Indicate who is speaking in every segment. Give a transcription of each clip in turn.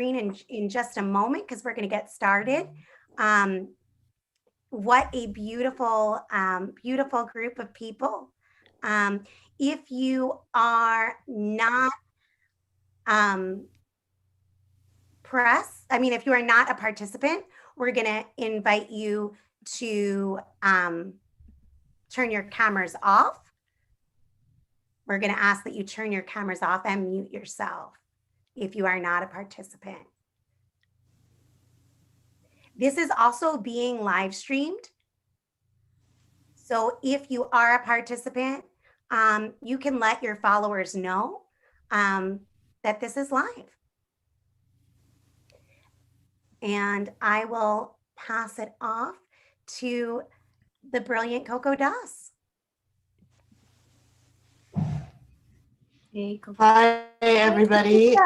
Speaker 1: in just a moment because we're going to get started. What a beautiful, beautiful group of people. If you are not if you are not a participant, we're going to invite you to turn your cameras off. We're going to ask that you turn your cameras off and mute yourself if you are not a participant. This is also being live streamed. So if you are a participant, you can let your followers know that this is live. And I will pass it off to the brilliant Coco Das.
Speaker 2: Hi, everybody.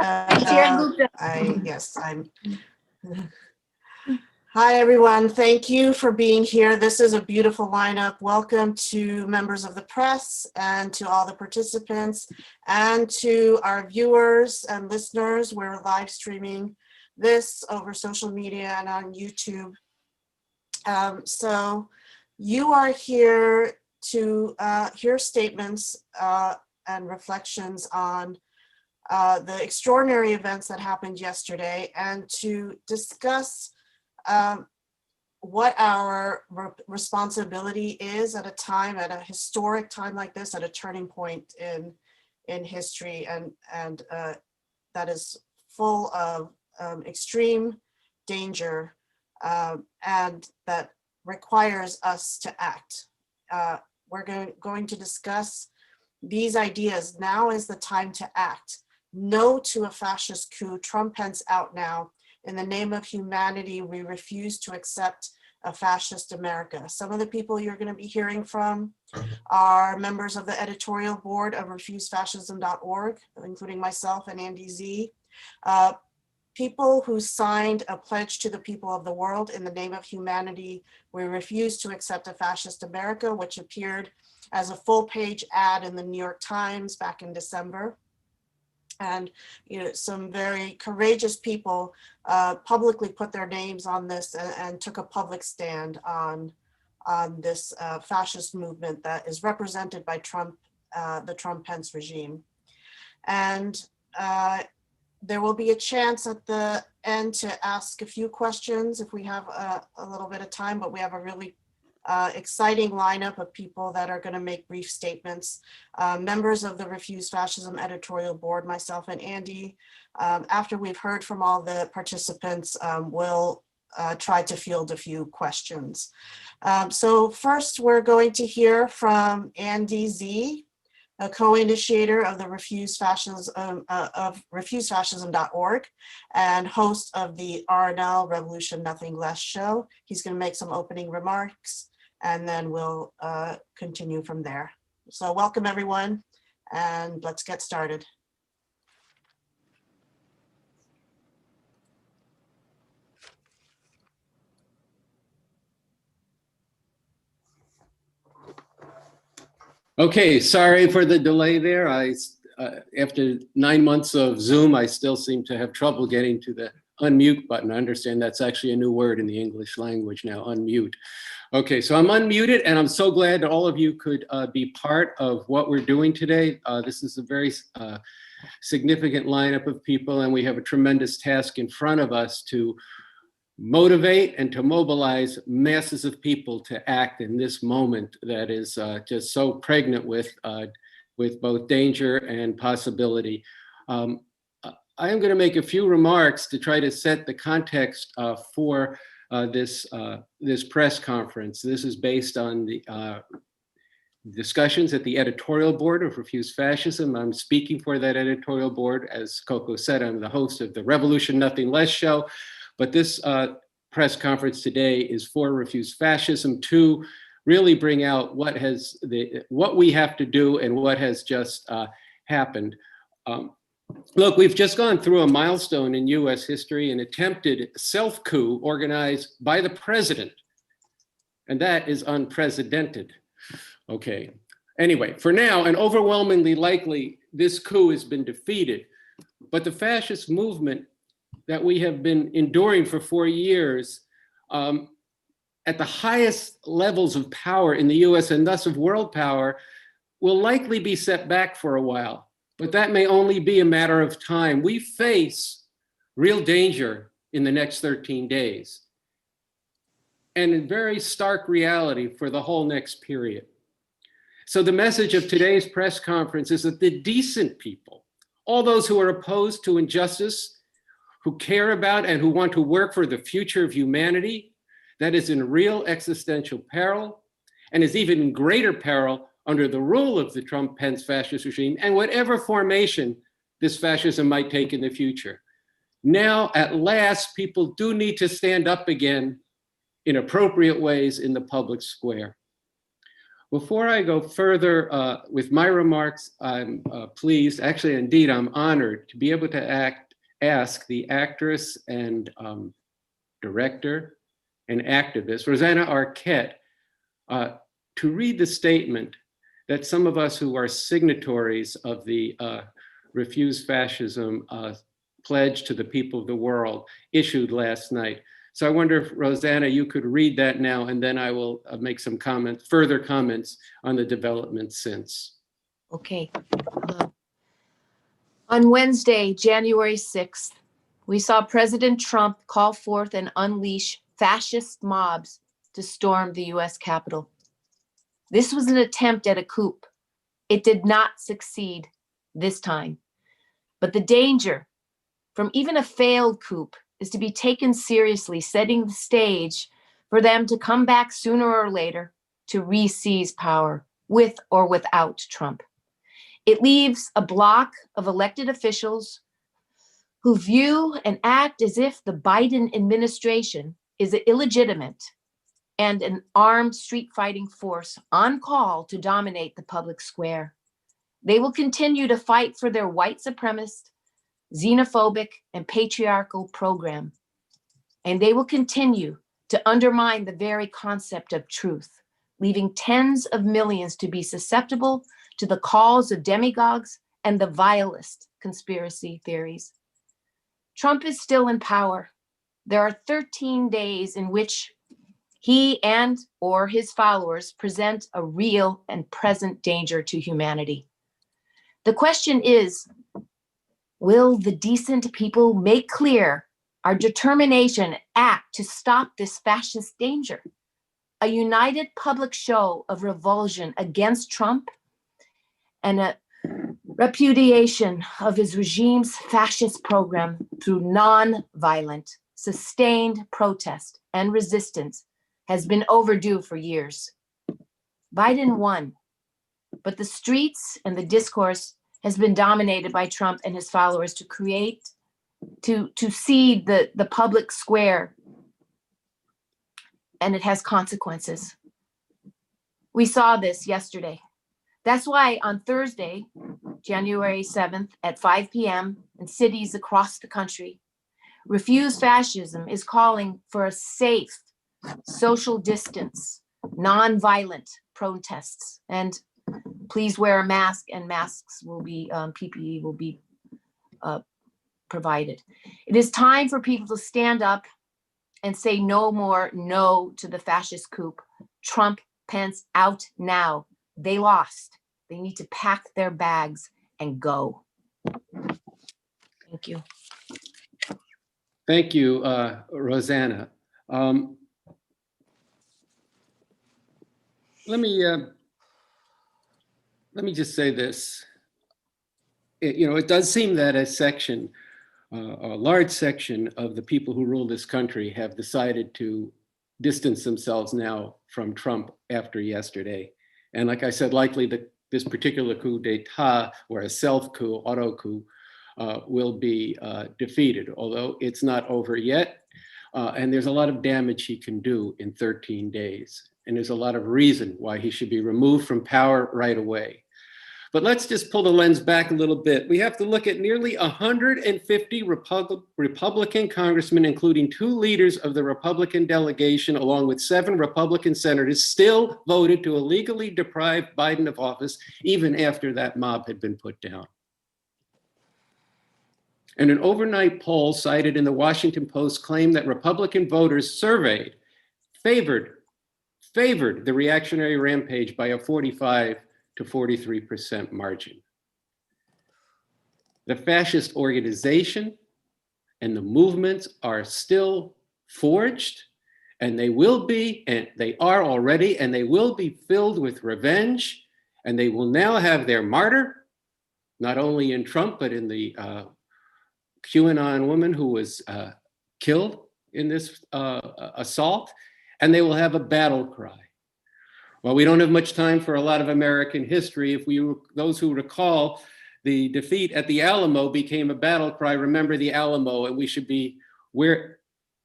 Speaker 2: Hi, everyone. Thank you for being here. This is a beautiful lineup. Welcome to members of the press and to all the participants and to our viewers and listeners. We're live streaming this over social media and on YouTube. So you are here to hear statements and reflections on the extraordinary events that happened yesterday and to discuss what our responsibility is at a historic time like this, at a turning point in history, and that is full of extreme danger and that requires us to act. We're going to discuss these ideas. Now is the time to act. No to a fascist coup. Trump, Pence out now. In the name of humanity, we refuse to accept a fascist America. Some of the people you're going to be hearing from are members of the editorial board of refusefascism.org, including myself and Andy Z. People who signed a pledge to the people of the world in the name of humanity, we refuse to accept a fascist America, which appeared as a full-page ad in the New York Times back in December. And some very courageous people publicly put their names on this and took a public stand on this fascist movement that is represented by Trump, the Trump-Pence regime. And there will be a chance at the end to ask a few questions if we have a little bit of time, but we have a really exciting lineup of people that are going to make brief statements. Members of the Refuse Fascism editorial board, myself and Andy, after we've heard from all the participants, will try to field a few questions. So first, we're going to hear from Andy Z, a co-initiator of the refusefascism.org and host of the RNL Revolution Nothing Less show. He's going to make some opening remarks and then we'll continue from there. So welcome everyone, and let's get started.
Speaker 3: Okay, sorry for the delay there. After 9 months of Zoom, I still seem to have trouble getting to the unmute button. I understand that's actually a new word in the English language now, unmute. Okay, so I'm unmuted, and I'm so glad that all of you could be part of what we're doing today. This is a very significant lineup of people, and we have a tremendous task in front of us to motivate and to mobilize masses of people to act in this moment that is just so pregnant with both danger and possibility. I am going to make a few remarks to try to set the context for this press conference. This is based on the discussions at the editorial board of Refuse Fascism. I'm speaking for that editorial board. As Coco said, I'm the host of the Revolution Nothing Less show. But this press conference today is for Refuse Fascism to really bring out what we have to do and what has just happened. Look, we've just gone through a milestone in US history, an attempted self-coup organized by the president. And that is unprecedented. Okay. Anyway, for now, and overwhelmingly likely, this coup has been defeated. But the fascist movement that we have been enduring for 4 years at the highest levels of power in the US and thus of world power will likely be set back for a while, but that may only be a matter of time. We face real danger in the next 13 days and in very stark reality for the whole next period. So the message of today's press conference is that the decent people, all those who are opposed to injustice, who care about and who want to work for the future of humanity, that is in real existential peril and is even in greater peril under the rule of the Trump-Pence fascist regime and whatever formation this fascism might take in the future. Now, at last, people do need to stand up again in appropriate ways in the public square. Before I go further with my remarks, I'm pleased, actually, indeed, I'm honored to be able to ask the actress and director and activist, Rosanna Arquette, to read the statement that some of us who are signatories of the Refuse Fascism pledge to the people of the world issued last night. So I wonder if, Rosanna, you could read that now, and then I will make some comments, further comments on the developments since.
Speaker 4: Okay. On Wednesday, January 6th, we saw President Trump call forth and unleash fascist mobs to storm the US Capitol. This was an attempt at a coup. It did not succeed this time. But the danger from even a failed coup is to be taken seriously, setting the stage for them to come back sooner or later to re-seize power with or without Trump. It leaves a block of elected officials who view and act as if the Biden administration is illegitimate and an armed street fighting force on call to dominate the public square. They will continue to fight for their white supremacist, xenophobic, and patriarchal program. And they will continue to undermine the very concept of truth, leaving tens of millions to be susceptible to the calls of demagogues and the vilest conspiracy theories. Trump is still in power. There are 13 days in which he and or his followers present a real and present danger to humanity. The question is, will the decent people make clear our determination and act to stop this fascist danger? A united public show of revulsion against Trump and a repudiation of his regime's fascist program through non-violent, sustained protest and resistance has been overdue for years. Biden won, but the streets and the discourse has been dominated by Trump and his followers to see the public square, and it has consequences. We saw this yesterday. That's why on Thursday, January 7th at 5 p.m. in cities across the country, Refuse Fascism is calling for a safe, social distance, non-violent protests. And please wear a mask, and masks will be, PPE will be provided. It is time for people to stand up and say no more no to the fascist coup. Trump, Pence, out now. They lost. They need to pack their bags and go. Thank you.
Speaker 3: Thank you, Rosanna. Let me just say this. It does seem that a large section of the people who rule this country have decided to distance themselves now from Trump after yesterday. And like I said, likely this particular coup d'etat or a self-coup, auto-coup, will be defeated, although it's not over yet. And there's a lot of damage he can do in 13 days. And there's a lot of reason why he should be removed from power right away. But let's just pull the lens back a little bit. We have to look at nearly 150 Republican congressmen, including 2 leaders of the Republican delegation, along with 7 Republican senators, still voted to illegally deprive Biden of office, even after that mob had been put down. And an overnight poll cited in the Washington Post claimed that Republican voters surveyed favored the reactionary rampage by a 45 to 43% margin. The fascist organization and the movements are still forged, and they will be, and they are already, and they will be filled with revenge, and they will now have their martyr, not only in Trump, but in the QAnon woman who was killed in this assault, and they will have a battle cry. Well, we don't have much time for a lot of American history. Those who recall, the defeat at the Alamo became a battle cry, remember the Alamo, and we should be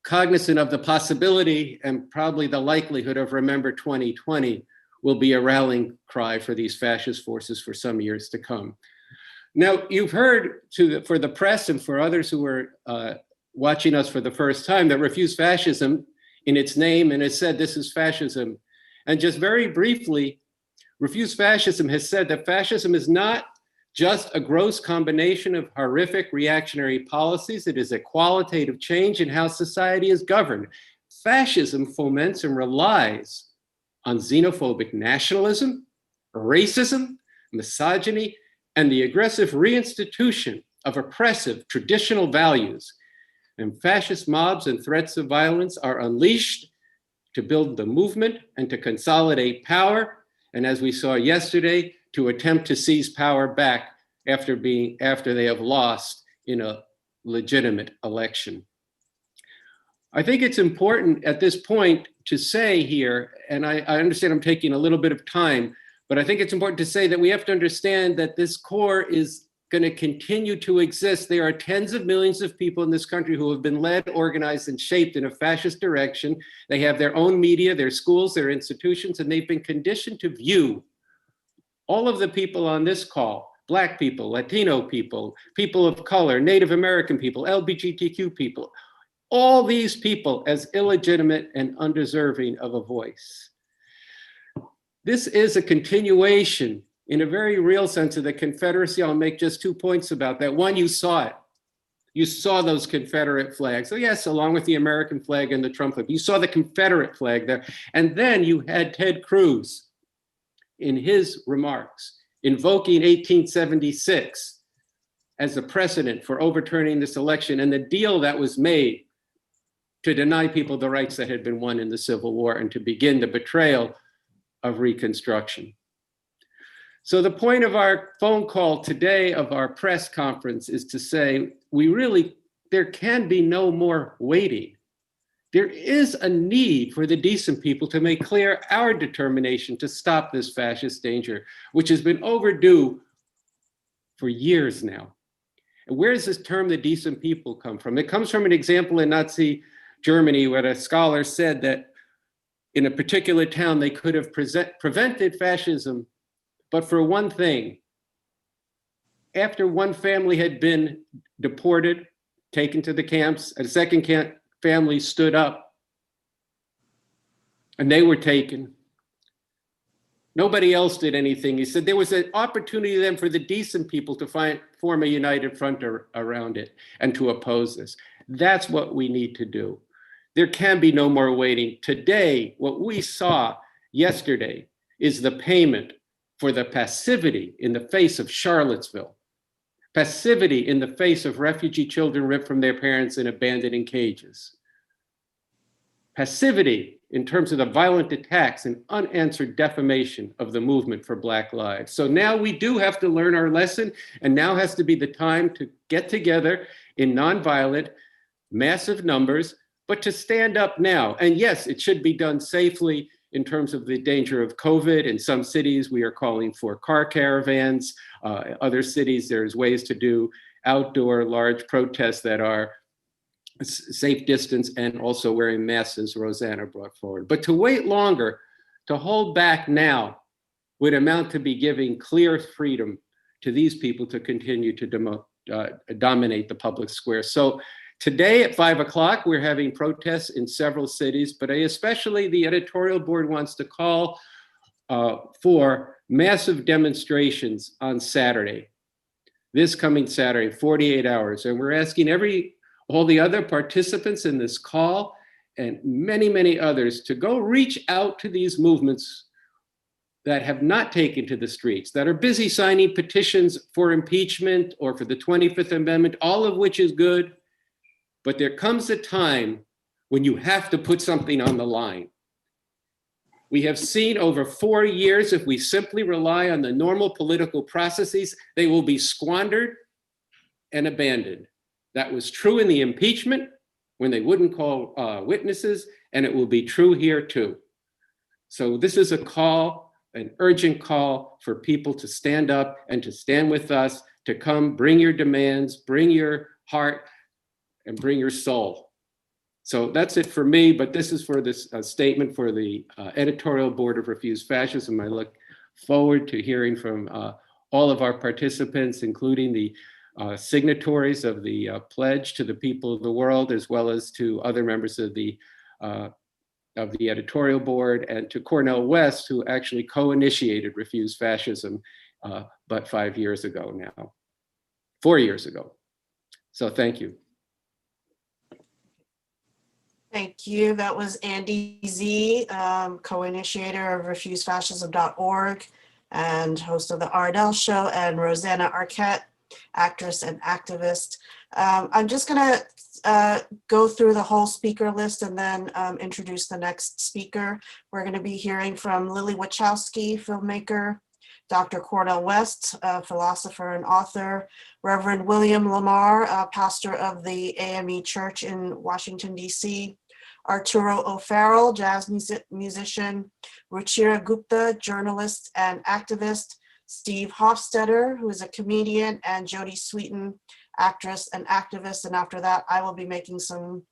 Speaker 3: cognizant of the possibility and probably the likelihood of remember 2020 will be a rallying cry for these fascist forces for some years to come. Now, you've heard for the press and for others who are watching us for the first time that Refuse Fascism in its name, and has said this is fascism. And just very briefly, Refuse Fascism has said that fascism is not just a gross combination of horrific reactionary policies. It is a qualitative change in how society is governed. Fascism foments and relies on xenophobic nationalism, racism, misogyny, and the aggressive reinstitution of oppressive traditional values. And fascist mobs and threats of violence are unleashed to build the movement and to consolidate power. And as we saw yesterday, to attempt to seize power back after they have lost in a legitimate election. I think it's important at this point to say here, and I understand I'm taking a little bit of time, but I think it's important to say that we have to understand that this core is going to continue to exist. There are tens of millions of people in this country who have been led, organized, and shaped in a fascist direction. They have their own media, their schools, their institutions, and they've been conditioned to view all of the people on this call, Black people, Latino people, people of color, Native American people, LGBTQ people, all these people as illegitimate and undeserving of a voice. This is a continuation in a very real sense of the Confederacy. I'll make just 2 points about that. One, you saw it. You saw those Confederate flags. So yes, along with the American flag and the Trump flag, you saw the Confederate flag there. And then you had Ted Cruz in his remarks invoking 1876 as a precedent for overturning this election and the deal that was made to deny people the rights that had been won in the Civil War and to begin the betrayal of Reconstruction. So the point of our phone call today, of our press conference, is to say, there can be no more waiting. There is a need for the decent people to make clear our determination to stop this fascist danger, which has been overdue for years now. And where does this term, the decent people, come from? It comes from an example in Nazi Germany where a scholar said that in a particular town, they could have prevented fascism, but for one thing. After one family had been deported, taken to the camps, a second family stood up and they were taken. Nobody else did anything. He said there was an opportunity then for the decent people to form a united front around it and to oppose this. That's what we need to do. There can be no more waiting. Today, what we saw yesterday is the payment for the passivity in the face of Charlottesville, passivity in the face of refugee children ripped from their parents and abandoned in cages, passivity in terms of the violent attacks and unanswered defamation of the movement for Black lives. So now we do have to learn our lesson, and now has to be the time to get together in nonviolent, massive numbers, but to stand up now. And yes, it should be done safely in terms of the danger of COVID. In some cities, we are calling for car caravans. Other cities, there's ways to do outdoor large protests that are safe distance and also wearing masks, as Rosanna brought forward. But to wait longer, to hold back now, would amount to be giving clear freedom to these people to continue to dominate the public square. So today at 5 o'clock, we're having protests in several cities, but especially the editorial board wants to call for massive demonstrations on Saturday. this coming Saturday, 48 hours. And we're asking all the other participants in this call and many, many others to go reach out to these movements that have not taken to the streets, that are busy signing petitions for impeachment or for the 25th Amendment, all of which is good. But there comes a time when you have to put something on the line. We have seen over 4 years, if we simply rely on the normal political processes, they will be squandered and abandoned. That was true in the impeachment when they wouldn't call witnesses, and it will be true here too. So this is a call, an urgent call for people to stand up and to stand with us, to come, bring your demands, bring your heart, and bring your soul. So that's it for me, but this is for this statement for the editorial board of Refuse Fascism. I look forward to hearing from all of our participants, including the signatories of the pledge to the people of the world, as well as to other members of the editorial board, and to Cornel West, who actually co-initiated Refuse Fascism, but 5 years ago now, 4 years ago. So thank you.
Speaker 2: Thank you. That was Andy Z, co-initiator of refusefascism.org and host of the RNL show, and Rosanna Arquette, actress and activist. I'm just gonna go through the whole speaker list and then introduce the next speaker. We're gonna be hearing from Lilly Wachowski, filmmaker, Dr. Cornel West, philosopher and author, Reverend William Lamar, pastor of the AME Church in Washington, D.C., Arturo O'Farrell, jazz musician, Ruchira Gupta, journalist and activist, Steve Hofstetter, who is a comedian, and Jody Sweetin, actress and activist. And after that, I will be making some,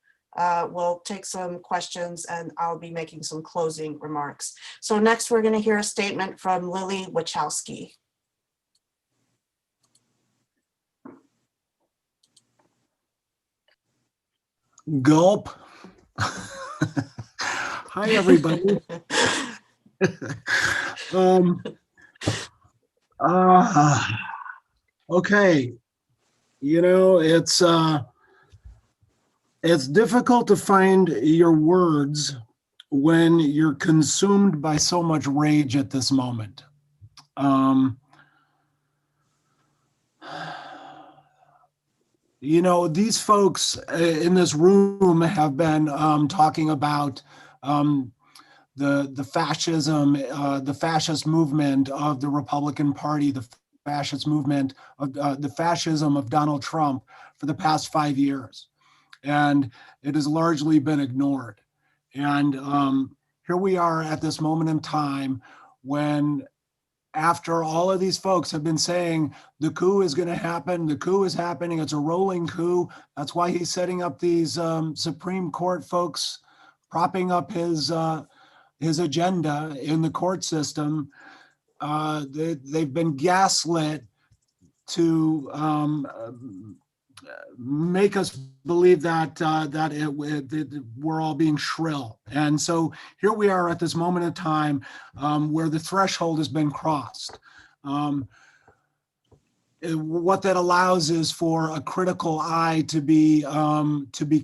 Speaker 2: we'll take some questions and I'll be making some closing remarks. So next we're gonna hear a statement from Lilly Wachowski.
Speaker 5: Gulp. Hi, everybody. Okay, you know, it's difficult to find your words when you're consumed by so much rage at this moment. You know, these folks in this room have been talking about the fascism, the fascist movement of the Republican Party, the fascist movement of the fascism of Donald Trump for the past 5 years. And it has largely been ignored. And here we are at this moment in time when, after all of these folks have been saying the coup is going to happen, the coup is happening, it's a rolling coup. That's why he's setting up these Supreme Court folks, propping up his agenda in the court system. They've been gaslit to make us believe that we're all being shrill. And so here we are at this moment in time where the threshold has been crossed. What that allows is for a critical eye to be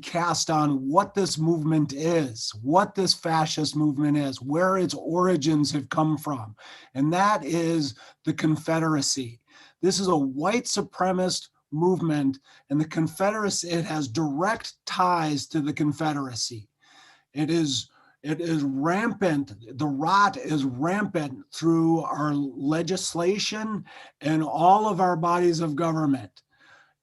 Speaker 5: cast on what this movement is, what this fascist movement is, where its origins have come from. And that is the Confederacy. This is a white supremacist movement, and the Confederacy, it has direct ties to the Confederacy. It is rampant. The rot is rampant through our legislation and all of our bodies of government.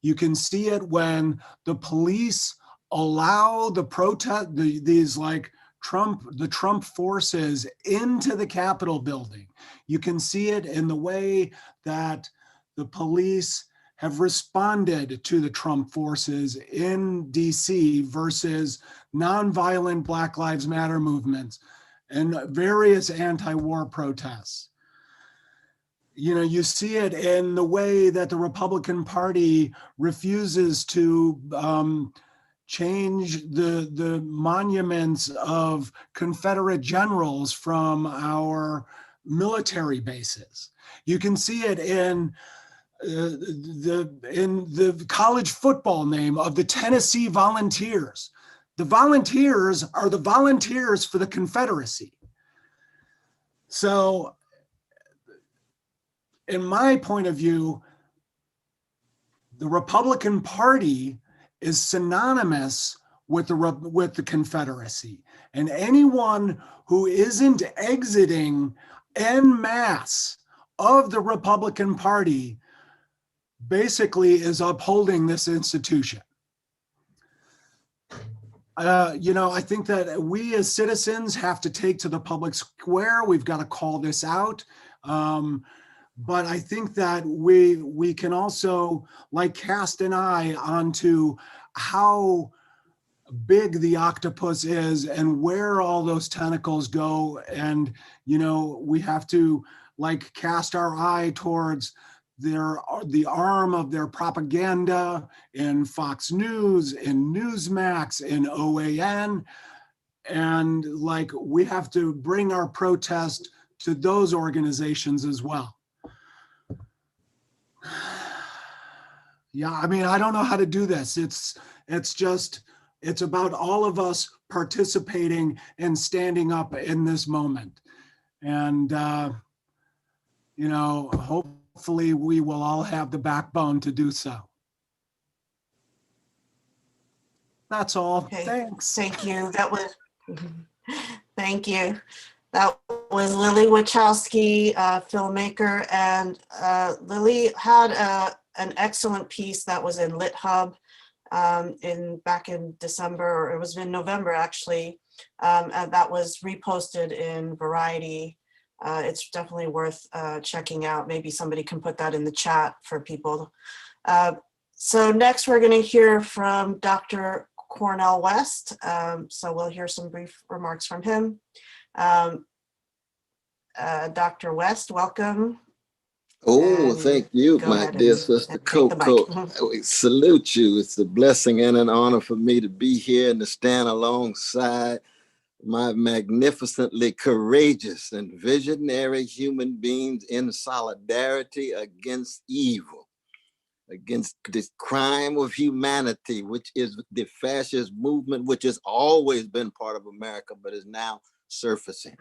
Speaker 5: You can see it when the police allow the protest, these like the Trump forces into the Capitol building. You can see it in the way that the police have responded to the Trump forces in DC versus nonviolent Black Lives Matter movements and various anti-war protests. You know, you see it in the way that the Republican Party refuses to change the monuments of Confederate generals from our military bases. You can see it in in the college football name of the Tennessee Volunteers. The Volunteers are the volunteers for the Confederacy. So, in my point of view, the Republican Party is synonymous with the Confederacy. And anyone who isn't exiting en masse of the Republican Party basically is upholding this institution. I think that we as citizens have to take to the public square. We've got to call this out. But I think that we can also like cast an eye onto how big the octopus is and where all those tentacles go. And, we have to like cast our eye towards the arm of their propaganda in Fox News, in Newsmax, in OAN. And like, we have to bring our protest to those organizations as well. Yeah, I mean, I don't know how to do this. It's about all of us participating and standing up in this moment. And, hopefully we will all have the backbone to do so. That's all.
Speaker 2: Okay.
Speaker 5: Thanks.
Speaker 2: Thank you. Thank you. That was Lilly Wachowski, filmmaker, and Lilly had an excellent piece that was in LitHub back in December, or it was in November actually, and that was reposted in Variety. It's definitely worth checking out. Maybe somebody can put that in the chat for people. So next we're going to hear from Dr. Cornel West. So we'll hear some brief remarks from him. Dr. West, welcome.
Speaker 6: Oh,
Speaker 2: And
Speaker 6: thank you, my dear sister Coco. We salute you. It's a blessing and an honor for me to be here and to stand alongside my magnificently courageous and visionary human beings in solidarity against evil, against this crime of humanity, which is the fascist movement, which has always been part of America, but is now surfacing.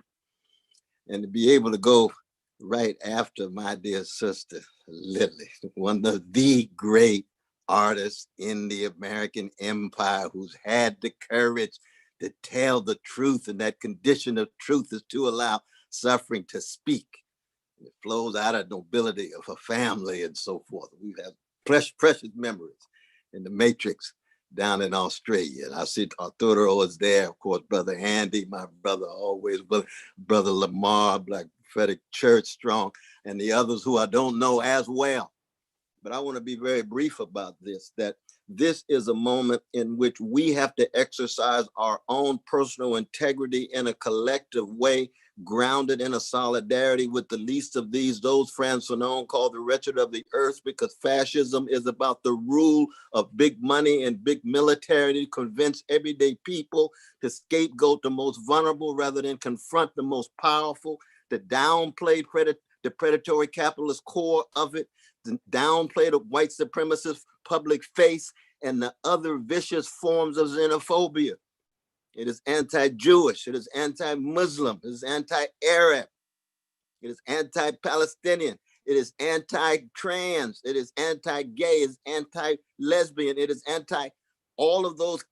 Speaker 6: And to be able to go right after my dear sister, Lilly, one of the great artists in the American empire, who's had the courage to tell the truth, and that condition of truth is to allow suffering to speak. It flows out of nobility of her family and so forth. We have precious memories in the Matrix down in Australia. And I see Arturo is there, of course, Brother Andy, my brother always, Brother Lamar, Black Prophetic Church Strong, and the others who I don't know as well. But I want to be very brief about this, that this is a moment in which we have to exercise our own personal integrity in a collective way, grounded in a solidarity with the least of these, those Frantz Fanon called the wretched of the earth, because fascism is about the rule of big money and big military to convince everyday people to scapegoat the most vulnerable rather than confront the most powerful, to downplay the predatory capitalist core of it, to downplay the white supremacist public face and the other vicious forms of xenophobia. It is anti-Jewish, it is anti-Muslim, it is anti-Arab, it is anti-Palestinian, it is anti-trans, it is anti-gay, it is anti-lesbian, it is all of those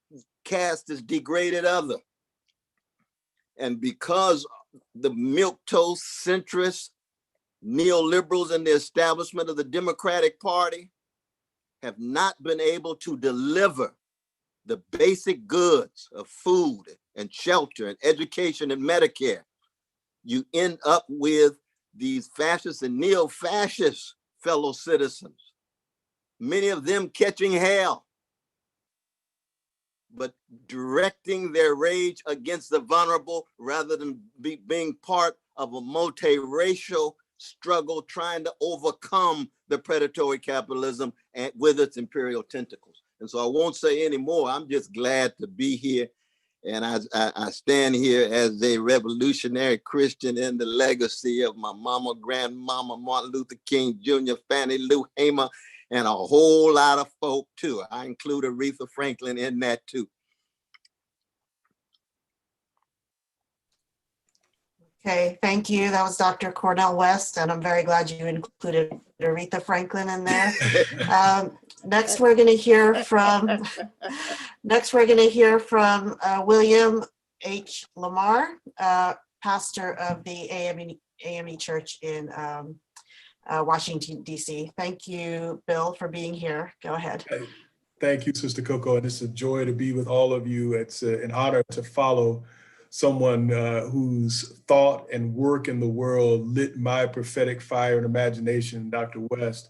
Speaker 6: cast as degraded other. And because the milquetoast centrists, neoliberals, and the establishment of the Democratic Party have not been able to deliver the basic goods of food and shelter and education and Medicare, you end up with these fascist and neo-fascist fellow citizens, many of them catching hell, but directing their rage against the vulnerable rather than being part of a multiracial struggle trying to overcome the predatory capitalism and with its imperial tentacles. And so I won't say any more. I'm just glad to be here And I stand here as a revolutionary Christian in the legacy of my mama, grandmama, Martin Luther King Jr., Fannie Lou Hamer, and a whole lot of folk too. I include Aretha Franklin in that too.
Speaker 2: Okay, thank you. That was Dr. Cornel West, and I'm very glad you included Aretha Franklin in there. Next, we're going to hear from William H. Lamar, pastor of the AME Church in Washington, D.C. Thank you, Bill, for being here. Go ahead.
Speaker 7: Thank you, Sister Coco, and it's a joy to be with all of you. It's an honor to follow someone whose thought and work in the world lit my prophetic fire and imagination, Dr. West.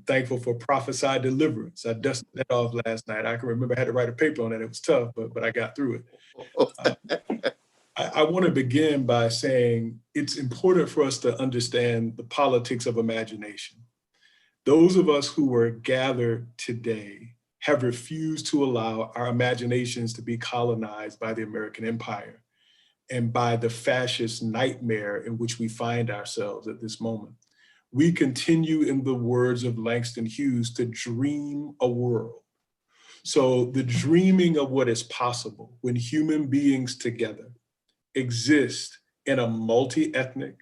Speaker 7: Thankful for prophesied deliverance. I dusted that off last night. I can remember I had to write a paper on it. It was tough, but I got through it. I want to begin by saying it's important for us to understand the politics of imagination. Those of us who were gathered today have refused to allow our imaginations to be colonized by the American empire and by the fascist nightmare in which we find ourselves at this moment. We continue, in the words of Langston Hughes, to dream a world. So the dreaming of what is possible when human beings together exist in a multi-ethnic,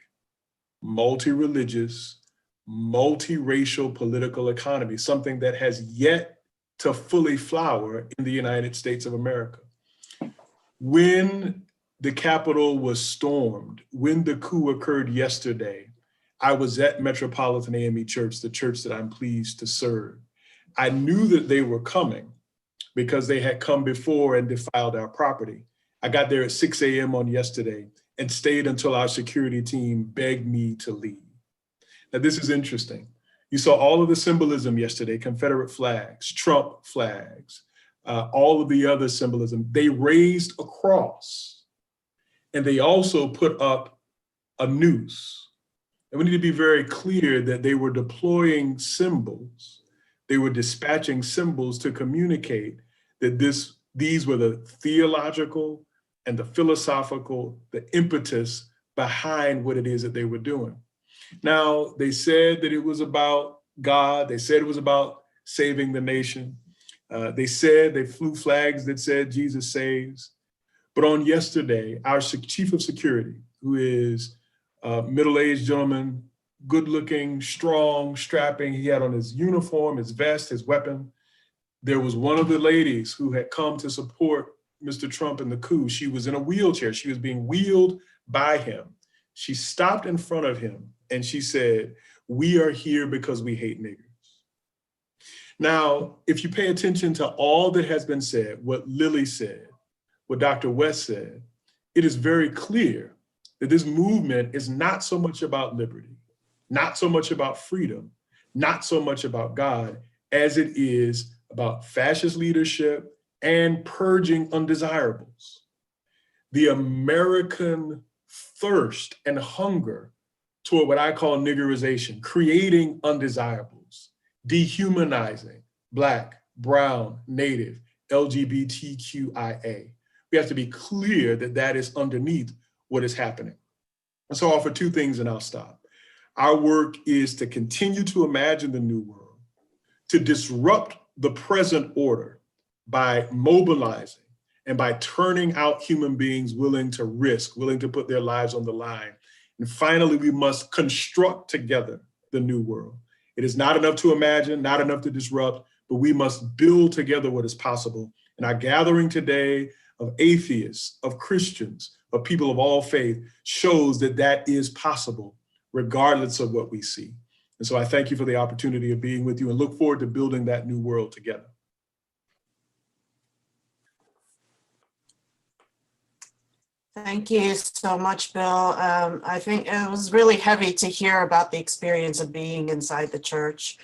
Speaker 7: multi-religious, multiracial political economy, something that has yet to fully flower in the United States of America. When the Capitol was stormed, when the coup occurred yesterday, I was at Metropolitan AME Church, the church that I'm pleased to serve. I knew that they were coming because they had come before and defiled our property. I got there at 6 a.m. on yesterday and stayed until our security team begged me to leave. Now, this is interesting. You saw all of the symbolism yesterday, Confederate flags, Trump flags, all of the other symbolism. They raised a cross and they also put up a noose. And we need to be very clear that they were deploying symbols. They were dispatching symbols to communicate that these were the theological and the philosophical, the impetus behind what it is that they were doing. Now, they said that it was about God. They said it was about saving the nation. They flew flags that said Jesus saves. But on yesterday, our chief of security, who is a middle-aged gentleman, good-looking, strong, strapping, he had on his uniform, his vest, his weapon. There was one of the ladies who had come to support Mr. Trump in the coup. She was in a wheelchair. She was being wheeled by him. She stopped in front of him and she said, "We are here because we hate niggers." Now, if you pay attention to all that has been said, what Lilly said, what Dr. West said, it is very clear that this movement is not so much about liberty, not so much about freedom, not so much about God, as it is about fascist leadership and purging undesirables. The American thirst and hunger toward what I call niggerization, creating undesirables, dehumanizing Black, brown, Native, LGBTQIA. We have to be clear that that is underneath what is happening. And so I'll offer two things and I'll stop. Our work is to continue to imagine the new world, to disrupt the present order by mobilizing and by turning out human beings willing to risk, willing to put their lives on the line. And finally, we must construct together the new world. It is not enough to imagine, not enough to disrupt, but we must build together what is possible. And our gathering today of atheists, of Christians, of people of all faith shows that that is possible, regardless of what we see. And so I thank you for the opportunity of being with you and look forward to building that new world together.
Speaker 2: Thank you so much, Bill. I think it was really heavy to hear about the experience of being inside the church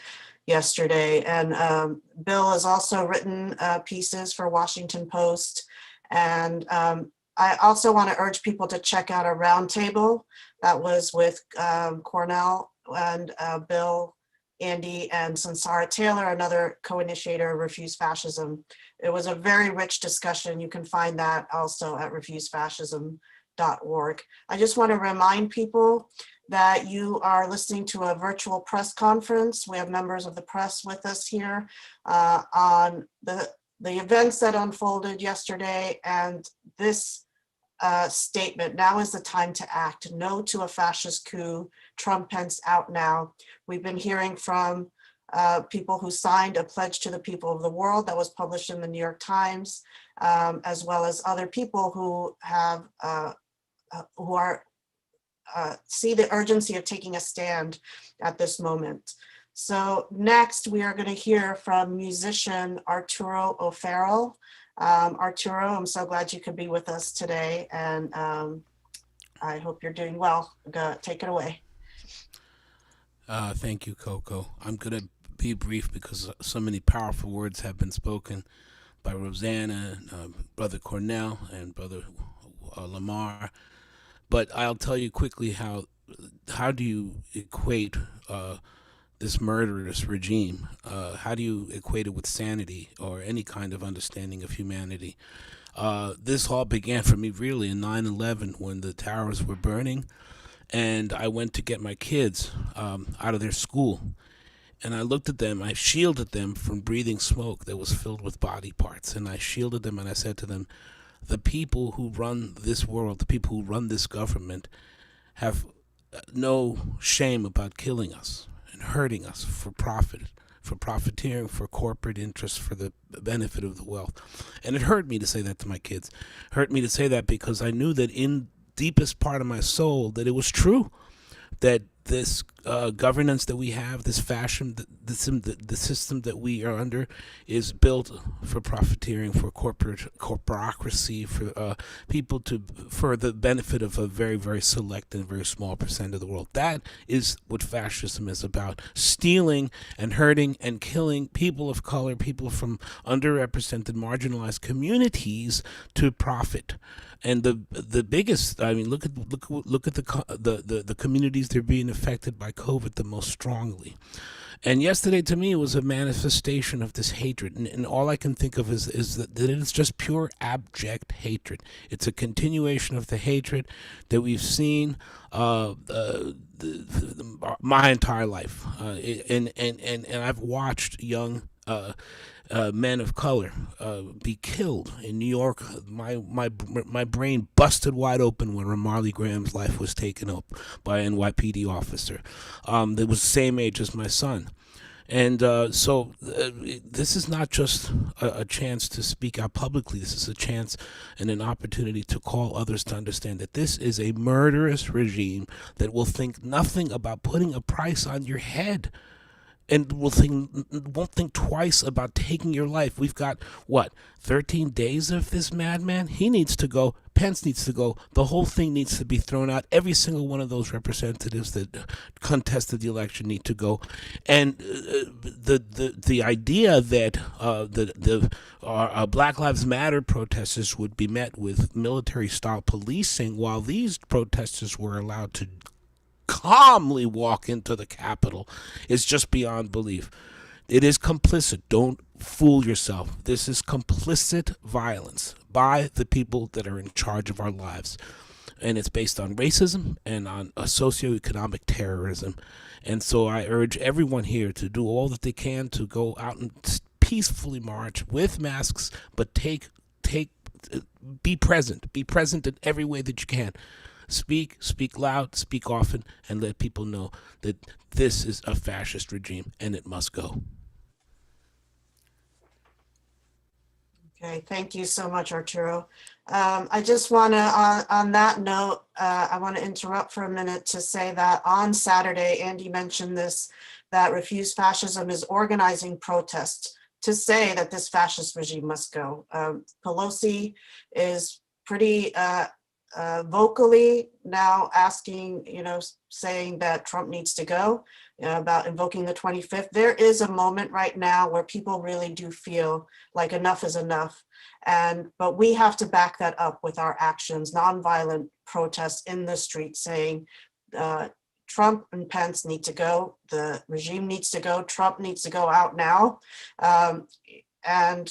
Speaker 2: yesterday. And Bill has also written pieces for Washington Post. And I also want to urge people to check out a roundtable that was with Cornel and Bill Andy and Sansara Taylor, another co-initiator of Refuse Fascism. It was a very rich discussion. You can find that also at refusefascism.org. I just want to remind people that you are listening to a virtual press conference. We have members of the press with us here on the events that unfolded yesterday, and this statement: now is the time to act. No to a fascist coup. Trump, Pence out now. We've been hearing from people who signed a pledge to the people of the world that was published in the New York Times, as well as other people who have see the urgency of taking a stand at this moment. So next, we are going to hear from musician Arturo O'Farrell. Arturo, I'm so glad you could be with us today, and I hope you're doing well. Take it away.
Speaker 8: Thank you, Coco. I'm going to be brief because so many powerful words have been spoken by Rosanna, Brother Cornel, and Brother Lamar. But I'll tell you quickly how do you equate this murderous regime? How do you equate it with sanity or any kind of understanding of humanity? This all began for me really in 9/11 when the towers were burning, and I went to get my kids out of their school. And I looked at them, I shielded them from breathing smoke that was filled with body parts. And I shielded them and I said to them, the people who run this world, the people who run this government have no shame about killing us and hurting us for profit, for profiteering, for corporate interests, for the benefit of the wealth. And it hurt me to say that to my kids. It hurt me to say that because I knew that in deepest part of my soul that it was true, that this governance that we have, this fashion, the system that we are under is built for profiteering, for corporocracy, for people for the benefit of a very, very select and very small percent of the world. That is what fascism is about: stealing and hurting and killing people of color, people from underrepresented, marginalized communities to profit. And the biggest, I mean, look at the communities that are being affected by COVID the most strongly. And yesterday, to me, it was a manifestation of this hatred. And all I can think of is that it's just pure abject hatred. It's a continuation of the hatred that we've seen my entire life. And I've watched young men of color be killed in New York. My brain busted wide open when Marley Graham's life was taken up by an NYPD officer that was the same age as my son. And so this is not just a chance to speak out publicly. This is a chance and an opportunity to call others to understand that this is a murderous regime that will think nothing about putting a price on your head, and won't think twice about taking your life. We've got, 13 days of this madman? He needs to go. Pence needs to go. The whole thing needs to be thrown out. Every single one of those representatives that contested the election need to go. And the idea that the Black Lives Matter protesters would be met with military-style policing while these protesters were allowed to calmly walk into the Capitol is just beyond belief. It is complicit. Don't fool yourself. This is complicit violence by the people that are in charge of our lives. And it's based on racism and on a socioeconomic terrorism. And so I urge everyone here to do all that they can to go out and peacefully march with masks, but be present. Be present in every way that you can. Speak loud, speak often, and let people know that this is a fascist regime and it must go.
Speaker 2: Okay, thank you so much, Arturo. I just want to, on that note, I want to interrupt for a minute to say that on Saturday, Andy mentioned this, that Refuse Fascism is organizing protests to say that this fascist regime must go. Pelosi is pretty vocally now asking, saying that Trump needs to go, about invoking the 25th. There is a moment right now where people really do feel like enough is enough. But we have to back that up with our actions, nonviolent protests in the street saying, Trump and Pence need to go. The regime needs to go. Trump needs to go out now. And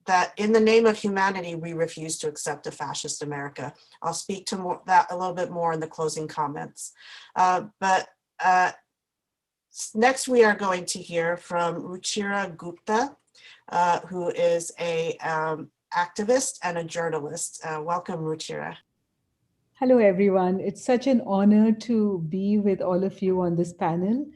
Speaker 2: that in the name of humanity, we refuse to accept a fascist America. I'll speak to that a little bit more in the closing comments. Next, we are going to hear from Ruchira Gupta, who is a activist and a journalist. Welcome, Ruchira.
Speaker 9: Hello, everyone. It's such an honor to be with all of you on this panel.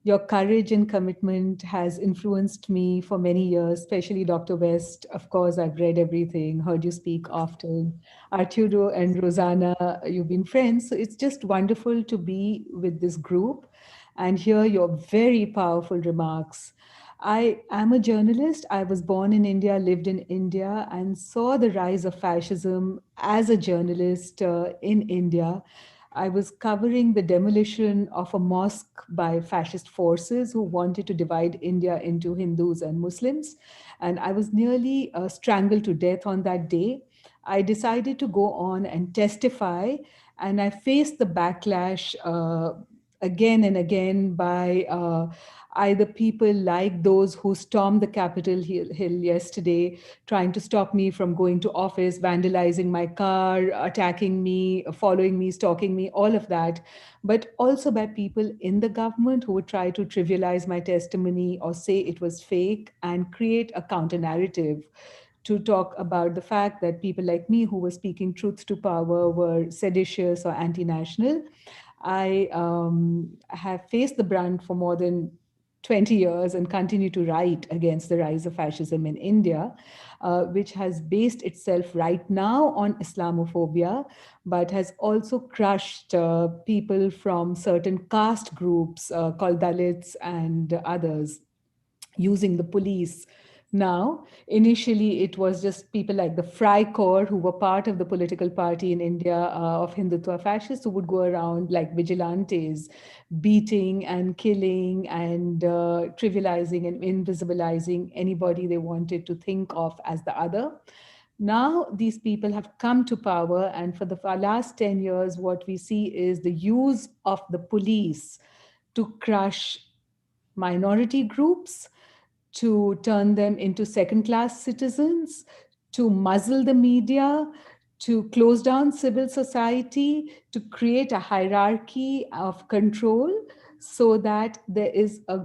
Speaker 9: Your courage and commitment has influenced me for many years, especially Dr. West. Of course, I've read everything, heard you speak often. Arturo and Rosanna, you've been friends. So it's just wonderful to be with this group and hear your very powerful remarks. I am a journalist. I was born in India, lived in India, and saw the rise of fascism as a journalist in India. I was covering the demolition of a mosque by fascist forces who wanted to divide India into Hindus and Muslims. And I was nearly strangled to death on that day. I decided to go on and testify, and I faced the backlash again and again by either people like those who stormed the Capitol Hill yesterday, trying to stop me from going to office, vandalizing my car, attacking me, following me, stalking me, all of that. But also by people in the government who would try to trivialize my testimony or say it was fake and create a counter narrative to talk about the fact that people like me who were speaking truth to power were seditious or anti-national. I have faced the brunt for more than 20 years and continue to write against the rise of fascism in India, which has based itself right now on Islamophobia, but has also crushed people from certain caste groups called Dalits and others, using the police. Now, initially, it was just people like the Fry Corps who were part of the political party in India of Hindutva fascists who would go around like vigilantes, beating and killing and trivializing and invisibilizing anybody they wanted to think of as the other. Now, these people have come to power, and for the last 10 years, what we see is the use of the police to crush minority groups, to turn them into second-class citizens, to muzzle the media, to close down civil society, to create a hierarchy of control so that there is a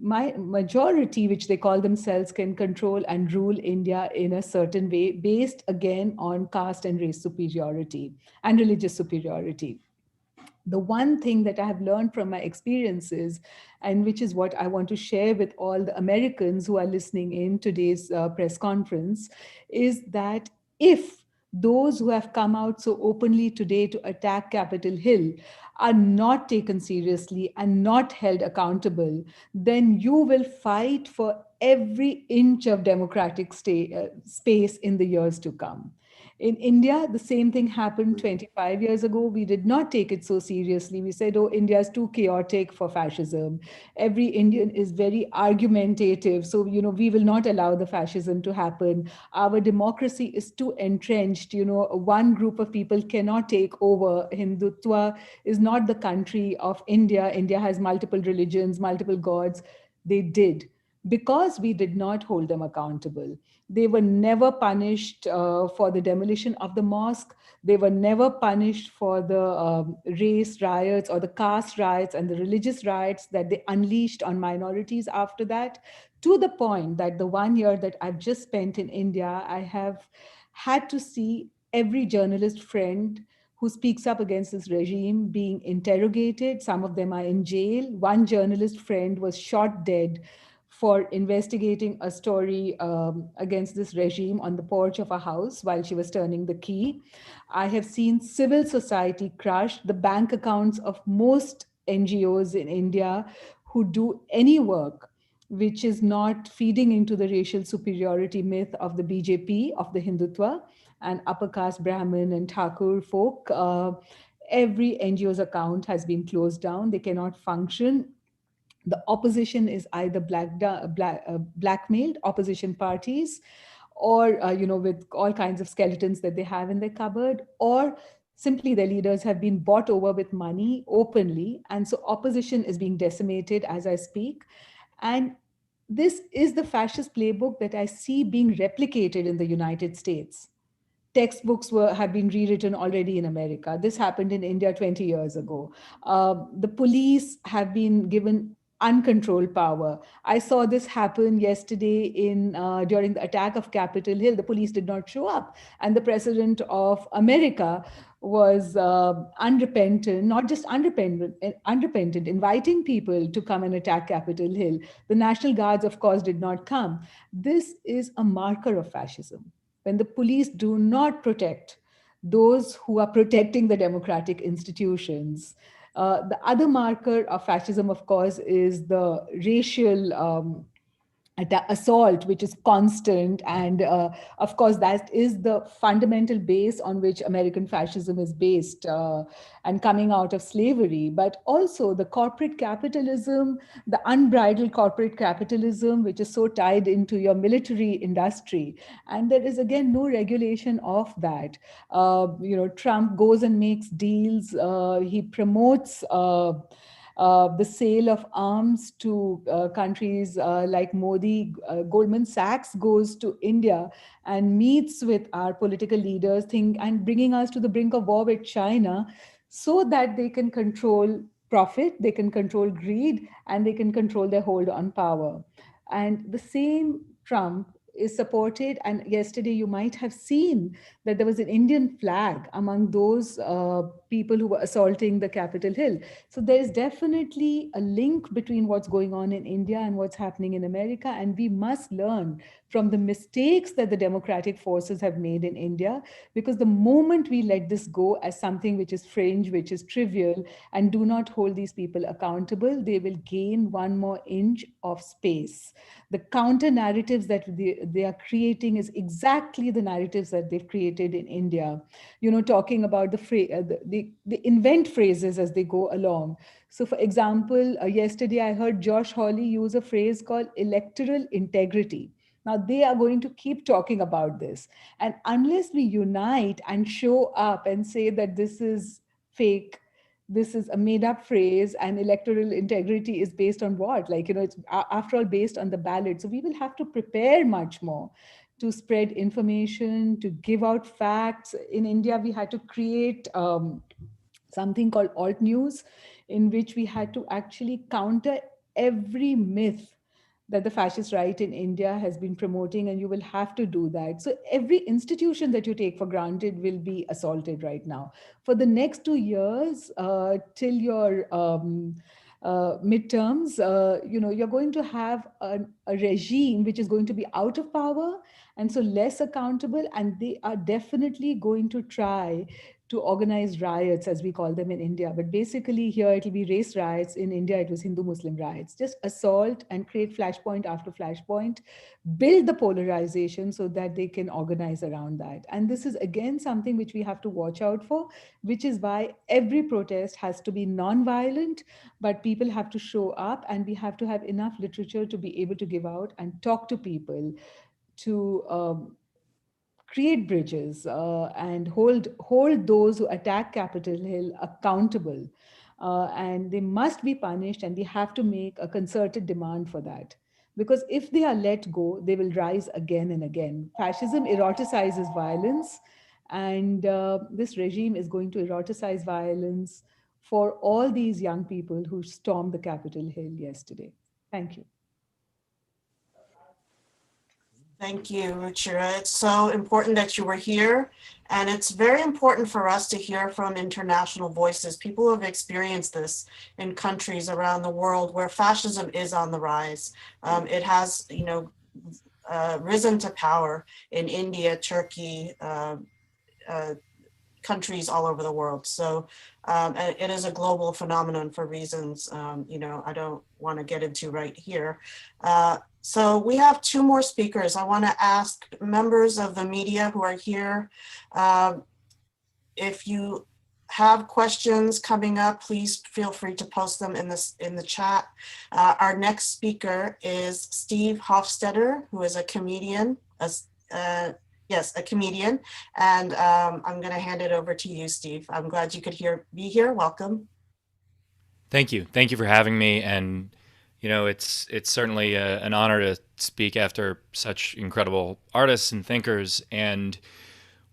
Speaker 9: majority, which they call themselves, can control and rule India in a certain way, based again on caste and race superiority and religious superiority. The one thing that I have learned from my experiences, and which is what I want to share with all the Americans who are listening in today's press conference, is that if those who have come out so openly today to attack Capitol Hill are not taken seriously and not held accountable, then you will fight for every inch of democratic space in the years to come. In India, the same thing happened 25 years ago. We did not take it so seriously. We said, oh, India is too chaotic for fascism. Every Indian is very argumentative. So, we will not allow the fascism to happen. Our democracy is too entrenched. One group of people cannot take over. Hindutva is not the country of India. India has multiple religions, multiple gods. They did, because we did not hold them accountable. They were never punished for the demolition of the mosque. They were never punished for the race riots or the caste riots and the religious riots that they unleashed on minorities after that, to the point that the 1 year that I've just spent in India, I have had to see every journalist friend who speaks up against this regime being interrogated. Some of them are in jail. One journalist friend was shot dead for investigating a story against this regime on the porch of a house while she was turning the key. I have seen civil society crushed, the bank accounts of most NGOs in India who do any work which is not feeding into the racial superiority myth of the BJP, of the Hindutva and upper caste Brahmin and Thakur folk. Every NGO's account has been closed down. They cannot function. The opposition is either blackmailed, opposition parties, or with all kinds of skeletons that they have in their cupboard, or Simply, their leaders have been bought over with money openly. And so opposition is being decimated as I speak. And this is the fascist playbook that I see being replicated in the United States. Textbooks have been rewritten already in America. This happened in India 20 years ago. The police have been given uncontrolled power. I saw this happen yesterday during the attack of Capitol Hill. The police did not show up, and the president of America was unrepentant, not just unrepentant, inviting people to come and attack Capitol Hill. The National Guards, of course, did not come. This is a marker of fascism. When the police do not protect those who are protecting the democratic institutions. The other marker of fascism, of course, is the racial assault, which is constant. And of course, that is the fundamental base on which American fascism is based and coming out of slavery. But also the corporate capitalism, the unbridled corporate capitalism, which is so tied into your military industry. And there is, again, no regulation of that. Trump goes and makes deals. He promotes the sale of arms to countries like Modi. Goldman Sachs goes to India and meets with our political leaders and bringing us to the brink of war with China so that they can control profit, they can control greed, and they can control their hold on power. And the same Trump is supported. And yesterday you might have seen that there was an Indian flag among those people who were assaulting the Capitol Hill. So there is definitely a link between what's going on in India and what's happening in America. And we must learn from the mistakes that the democratic forces have made in India, because the moment we let this go as something which is fringe, which is trivial, and do not hold these people accountable, they will gain one more inch of space. The counter narratives that they are creating is exactly the narratives that they've created in India. Talking about they invent phrases as they go along. So, for example, yesterday I heard Josh Hawley use a phrase called electoral integrity. Now, they are going to keep talking about this. And unless we unite and show up and say that this is fake, this is a made up phrase, and electoral integrity is based on what? It's after all based on the ballot. So we will have to prepare much more to spread information, to give out facts. In India, we had to create something called alt news, in which we had to actually counter every myth that the fascist right in India has been promoting, and you will have to do that. So every institution that you take for granted will be assaulted right now. For the next 2 years, till your midterms, you're going to have a regime which is going to be out of power and so less accountable, and they are definitely going to try to organize riots, as we call them in India. But basically here it'll be race riots. In India, it was Hindu-Muslim riots. Just assault and create flashpoint after flashpoint, build the polarization so that they can organize around that. And this is, again, something which we have to watch out for, which is why every protest has to be non-violent, but people have to show up, and we have to have enough literature to be able to give out and talk to people to create bridges and hold those who attack Capitol Hill accountable. And they must be punished, and we have to make a concerted demand for that. Because if they are let go, they will rise again and again. Fascism eroticizes violence, and this regime is going to eroticize violence for all these young people who stormed the Capitol Hill yesterday. Thank you.
Speaker 2: Thank you, Ruchira. It's so important that you were here. And it's very important for us to hear from international voices, people who have experienced this in countries around the world where fascism is on the rise. It has, risen to power in India, Turkey, countries all over the world. So it is a global phenomenon for reasons, I don't want to get into right here. So we have 2 more speakers. I want to ask members of the media who are here, if you have questions coming up, please feel free to post them in the chat. Our next speaker is Steve Hofstetter, who is a comedian. Yes, a comedian. And I'm going to hand it over to you, Steve. I'm glad you could be here. Welcome.
Speaker 10: Thank you. Thank you for having me. And, you know, it's certainly an honor to speak after such incredible artists and thinkers. And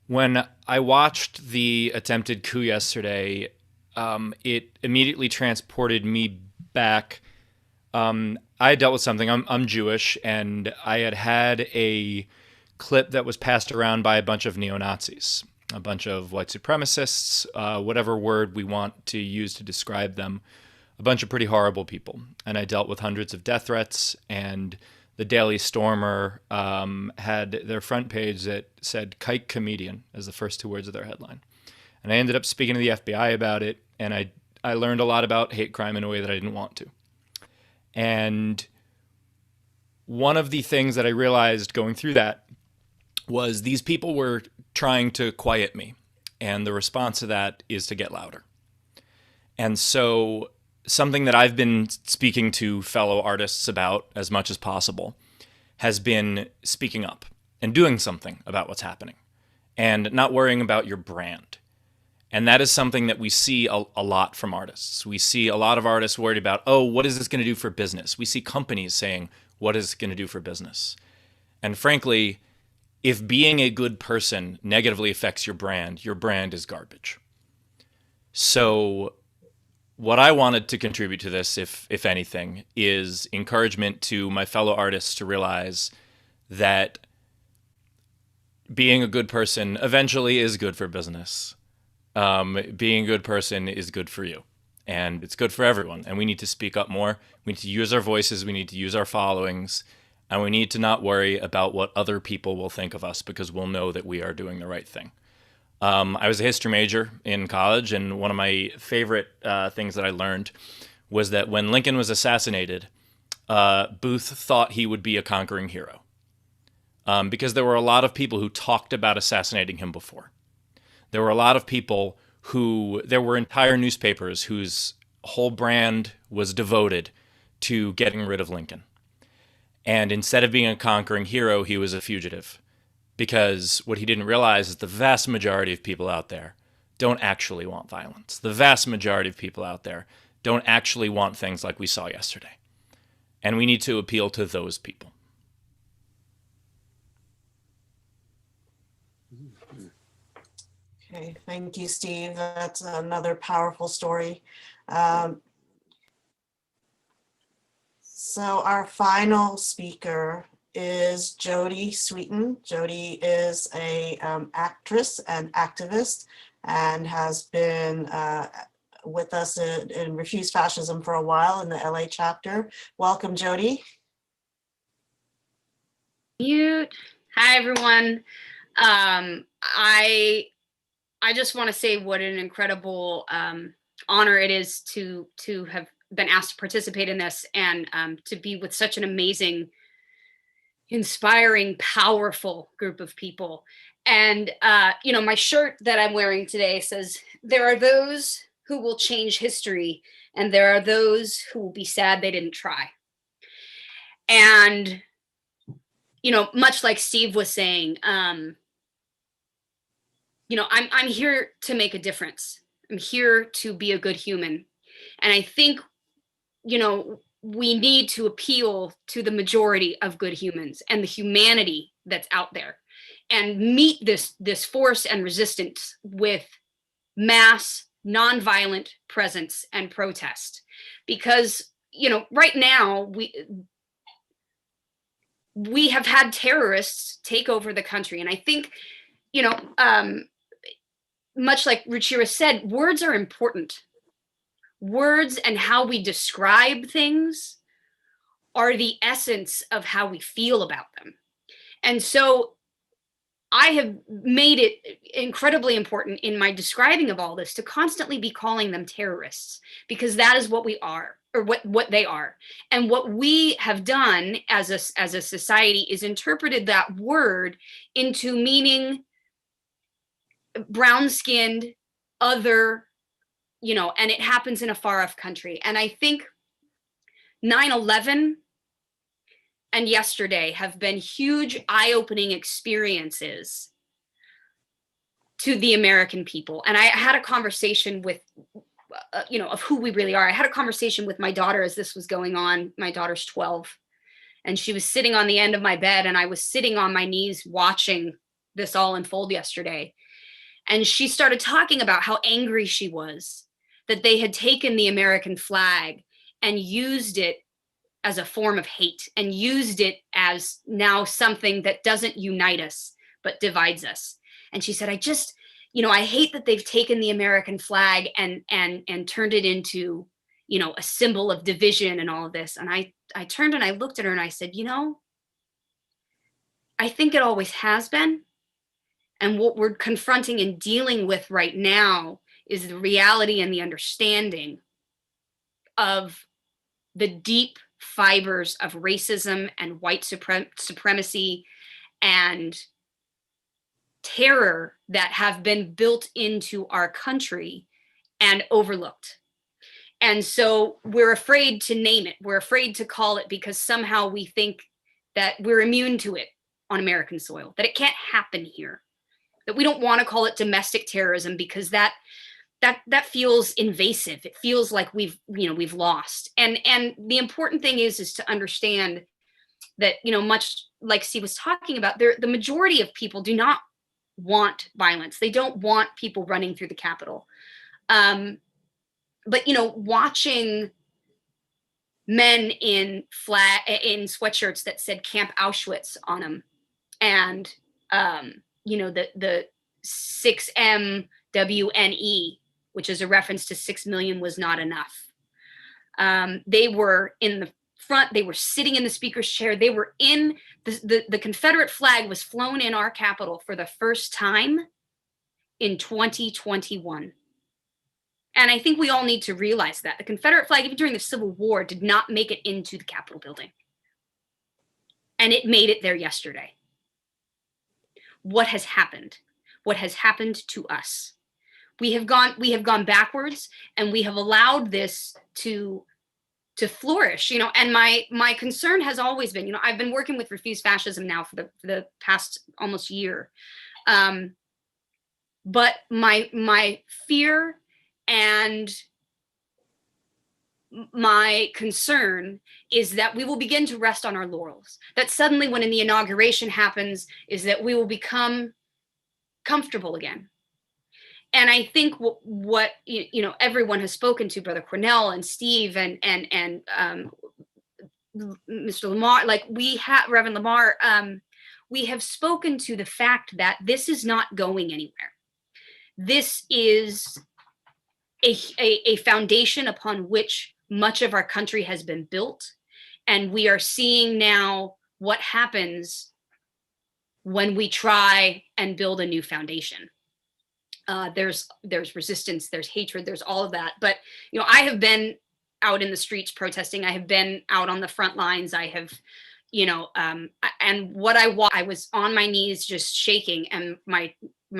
Speaker 10: when I watched the attempted coup yesterday, it immediately transported me back. I had dealt with something. I'm Jewish, and I had a clip that was passed around by a bunch of neo-Nazis, a bunch of white supremacists, whatever word we want to use to describe them, a bunch of pretty horrible people. And I dealt with hundreds of death threats, and the Daily Stormer had their front page that said "kike comedian" as the first two words of their headline. And I ended up speaking to the FBI about it, and I learned a lot about hate crime in a way that I didn't want to. And one of the things that I realized going through that was these people were trying to quiet me. And the response to that is to get louder. And so something that I've been speaking to fellow artists about as much as possible has been speaking up and doing something about what's happening and not worrying about your brand. And that is something that we see a lot from artists. We see a lot of artists worried about, oh, what is this going to do for business? We see companies saying, what is it going to do for business? And frankly, if being a good person negatively affects your brand is garbage. So what I wanted to contribute to this, if anything, is encouragement to my fellow artists to realize that being a good person eventually is good for business. Being a good person is good for you, and it's good for everyone. And we need to speak up more. We need to use our voices. We need to use our followings, and we need to not worry about what other people will think of us, because we'll know that we are doing the right thing. I was a history major in college, and one of my favorite things that I learned was that when Lincoln was assassinated, Booth thought he would be a conquering hero, because there were a lot of people who talked about assassinating him before. There were a lot of people there were entire newspapers whose whole brand was devoted to getting rid of Lincoln. And instead of being a conquering hero, he was a fugitive. Because what he didn't realize is the vast majority of people out there don't actually want violence. The vast majority of people out there don't actually want things like we saw yesterday. And we need to appeal to those people.
Speaker 2: Okay, thank you, Steve. That's another powerful story. So our final speaker is Jody Sweetin. Jody is a actress and activist and has been with us in Refuse Fascism for a while in the LA chapter. Welcome, Jody.
Speaker 11: Mute. Hi, everyone. I just want to say what an incredible honor it is to have been asked to participate in this, and to be with such an amazing, inspiring, powerful group of people. And my shirt that I'm wearing today says, "There are those who will change history, and there are those who will be sad they didn't try." And much like Steve was saying, I'm here to make a difference. I'm here to be a good human. And I think, we need to appeal to the majority of good humans and the humanity that's out there, and meet this force and resistance with mass, nonviolent presence and protest. Because, right now we have had terrorists take over the country. And I think, much like Ruchira said, words are important. Words and how we describe things are the essence of how we feel about them. And so I have made it incredibly important in my describing of all this to constantly be calling them terrorists, because that is what we are, or what they are. And what we have done as a society is interpreted that word into meaning brown-skinned, other, and it happens in a far-off country. And I think 9/11 and yesterday have been huge eye-opening experiences to the American people. And I had a conversation with, of who we really are. I had a conversation with my daughter as this was going on. My daughter's 12, and she was sitting on the end of my bed, and I was sitting on my knees watching this all unfold yesterday. And she started talking about how angry she was that they had taken the American flag and used it as a form of hate, and used it as now something that doesn't unite us, but divides us. And she said, I hate that they've taken the American flag and turned it into, a symbol of division and all of this. And I turned and I looked at her and I said, I think it always has been. And what we're confronting and dealing with right now is the reality and the understanding of the deep fibers of racism and white supremacy and terror that have been built into our country and overlooked. And so we're afraid to name it. We're afraid to call it because somehow we think that we're immune to it on American soil, that it can't happen here, that we don't want to call it domestic terrorism because that feels invasive. It feels like we've lost. And the important thing is to understand that, much like Steve was talking about, the majority of people do not want violence. They don't want people running through the Capitol. But watching men in sweatshirts that said Camp Auschwitz on them, and the 6MWNE, which is a reference to 6 million was not enough. They were in the front, they were sitting in the speaker's chair, they were in the Confederate flag was flown in our Capitol for the first time in 2021. And I think we all need to realize that the Confederate flag, even during the Civil War, did not make it into the Capitol building. And it made it there yesterday. What has happened? What has happened to us? We have gone backwards, and we have allowed this to flourish, and my concern has always been, I've been working with Refuse Fascism now for the past almost year. But my fear and my concern is that we will begin to rest on our laurels, that suddenly when the inauguration happens is that we will become comfortable again. And I think what everyone has spoken to, Brother Cornel and Steve and Mr. Lamar, Reverend Lamar, we have spoken to the fact that this is not going anywhere. This is a foundation upon which much of our country has been built. And we are seeing now what happens when we try and build a new foundation. There's resistance, there's hatred, there's all of that. But, I have been out in the streets protesting. I have been out on the front lines. I have, and what I was on my knees just shaking. And my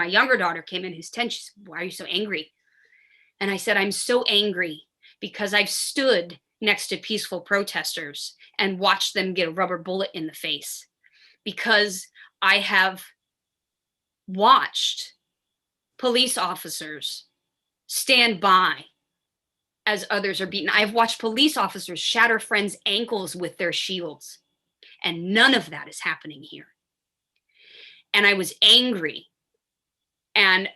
Speaker 11: younger daughter came in, who's 10. She said, "Why are you so angry?" And I said, "I'm so angry because I've stood next to peaceful protesters and watched them get a rubber bullet in the face, because I have watched police officers stand by as others are beaten. I've watched police officers shatter friends' ankles with their shields, and none of that is happening here." And I was angry, and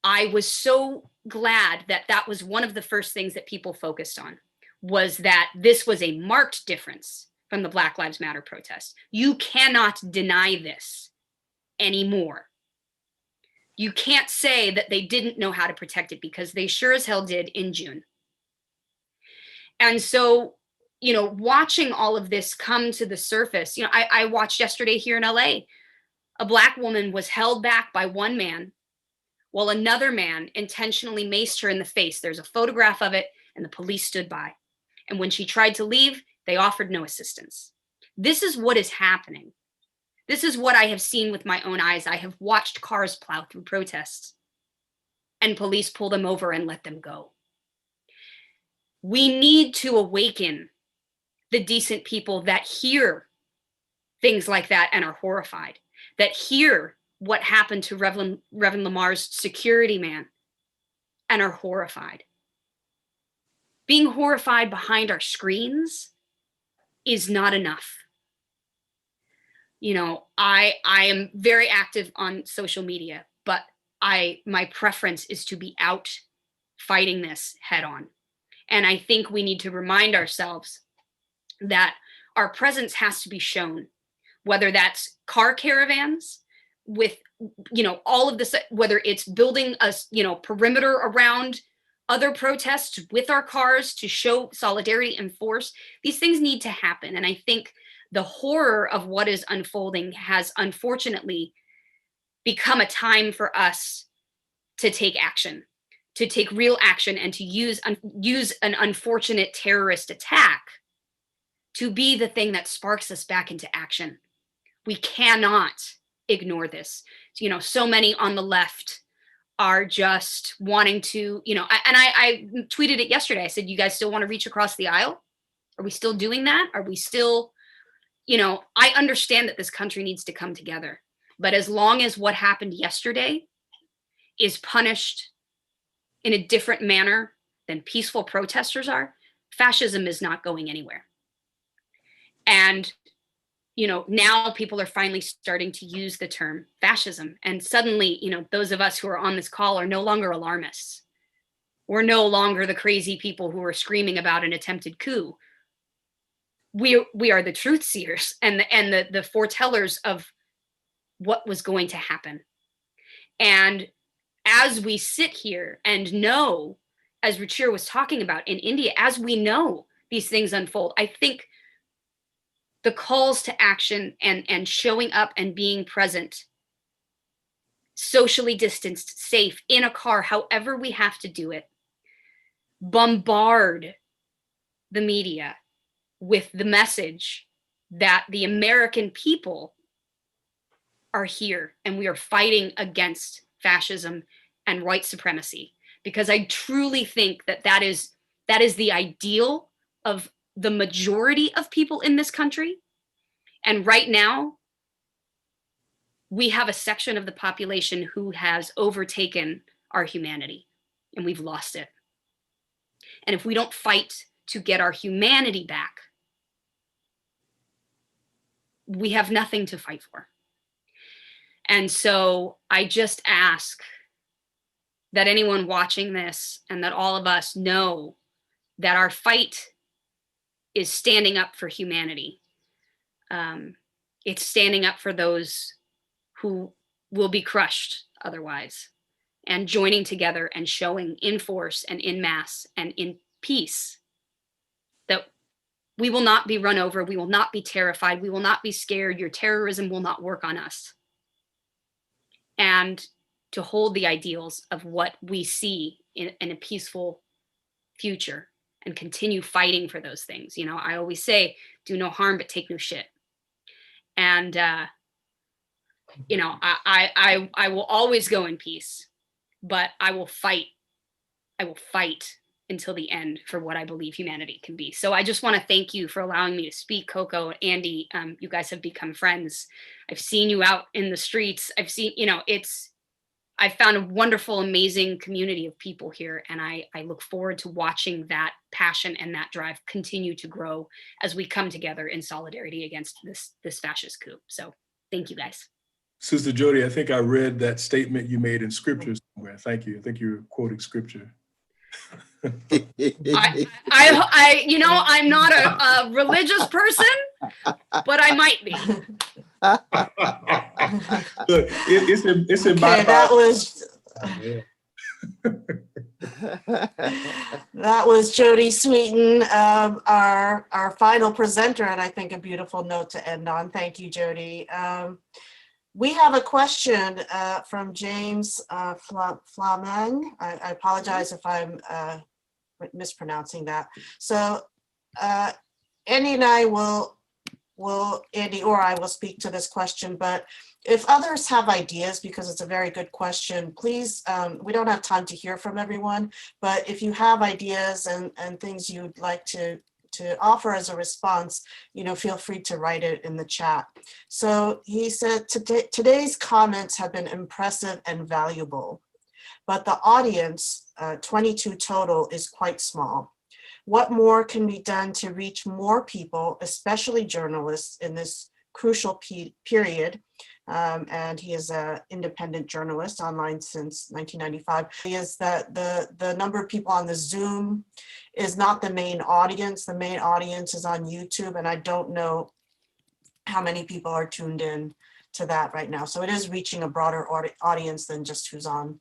Speaker 11: I was so glad that that was one of the first things that people focused on, was that this was a marked difference from the Black Lives Matter protests. You cannot deny this anymore. You can't say that they didn't know how to protect it, because they sure as hell did in June. And so, watching all of this come to the surface, I watched yesterday here in LA, a Black woman was held back by one man while another man intentionally maced her in the face. There's a photograph of it, and the police stood by. And when she tried to leave, they offered no assistance. This is what is happening. This is what I have seen with my own eyes. I have watched cars plow through protests, and police pull them over and let them go. We need to awaken the decent people that hear things like that and are horrified, that hear what happened to Reverend Lamar's security man and are horrified. Being horrified behind our screens is not enough. You know, I am very active on social media, but my preference is to be out fighting this head on. And I think we need to remind ourselves that our presence has to be shown, whether that's car caravans with, you know, all of this, whether it's building a, you know, perimeter around other protests with our cars to show solidarity and force. These things need to happen. And I think the horror of what is unfolding has unfortunately become a time for us to take action, to take real action, and to use an unfortunate terrorist attack to be the thing that sparks us back into action. We cannot ignore this. You know, so many on the left are just wanting to, you know, and I tweeted it yesterday. I said, you guys still want to reach across the aisle? Are we still doing that? Are we still, you know, I understand that this country needs to come together, but as long as what happened yesterday is punished in a different manner than peaceful protesters are, fascism is not going anywhere. And, you know, now people are finally starting to use the term fascism. And suddenly, you know, those of us who are on this call are no longer alarmists. We're no longer the crazy people who are screaming about an attempted coup. We are the truth seers and the foretellers of what was going to happen. And as we sit here and know, as Ruchira was talking about in India, as we know these things unfold, I think the calls to action and showing up and being present, socially distanced, safe, in a car, however we have to do it, bombard the media with the message that the American people are here and we are fighting against fascism and white supremacy. Because I truly think that that is the ideal of the majority of people in this country. And right now, we have a section of the population who has overtaken our humanity and we've lost it. And if we don't fight to get our humanity back, we have nothing to fight for. And so I just ask that anyone watching this and that all of us know that our fight is standing up for humanity. It's standing up for those who will be crushed otherwise, and joining together and showing in force and in mass and in peace that we will not be run over, we will not be terrified, we will not be scared, your terrorism will not work on us. And to hold the ideals of what we see in a peaceful future and continue fighting for those things. You know, I always say, do no harm, but take no shit. And, you know, I will always go in peace, but I will fight until the end for what I believe humanity can be. So I just want to thank you for allowing me to speak, Coco, Andy. You guys have become friends. I've seen you out in the streets. I've seen, you know, I've found a wonderful, amazing community of people here. And I look forward to watching that passion and that drive continue to grow as we come together in solidarity against this fascist coup. So thank you, guys.
Speaker 7: Sister Jody, I think I read that statement you made in scripture somewhere. Thank you. I think you're quoting scripture.
Speaker 11: I you know, I'm not a religious person, but I might be.
Speaker 7: Look, it's in my
Speaker 2: That was
Speaker 7: yeah.
Speaker 2: that was Jody Sweetin, our final presenter, and I think a beautiful note to end on. Thank you, Jody. We have a question from James Flameng. I apologize if I'm mispronouncing that. So Andy and I will Andy or I will speak to this question, but if others have ideas, because it's a very good question, please, we don't have time to hear from everyone, but if you have ideas and things you'd like to offer as a response, feel free to write it in the chat. So he said, today's comments have been impressive and valuable, but the audience, 22 total, is quite small. What more can be done to reach more people, especially journalists, in this crucial period? And he is an independent journalist online since 1995. Is that the number of people on the Zoom is not the main audience. The main audience is on YouTube, and I don't know how many people are tuned in to that right now. So it is reaching a broader audience than just who's on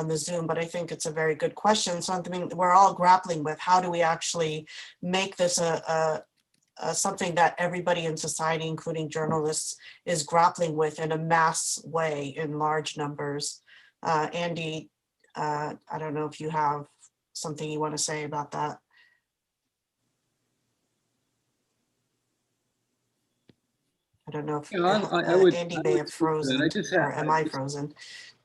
Speaker 2: the Zoom, but I think it's a very good question. Something we're all grappling with. How do we actually make this something that everybody in society, including journalists, is grappling with in a mass way in large numbers? Andy, I don't know if you have something you want to say about that. I don't know if Andy may have frozen, or am I frozen?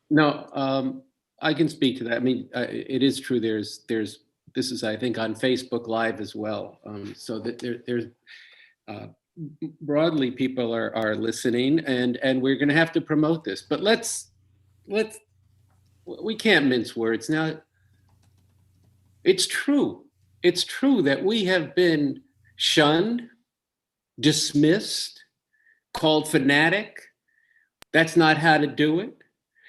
Speaker 3: No, I can speak to that. I mean, it is true. This is, I think, on Facebook Live as well. So that there's broadly people are listening, and we're going to have to promote this. But we can't mince words now. It's true. It's true that we have been shunned, dismissed, called fanatic. That's not how to do it.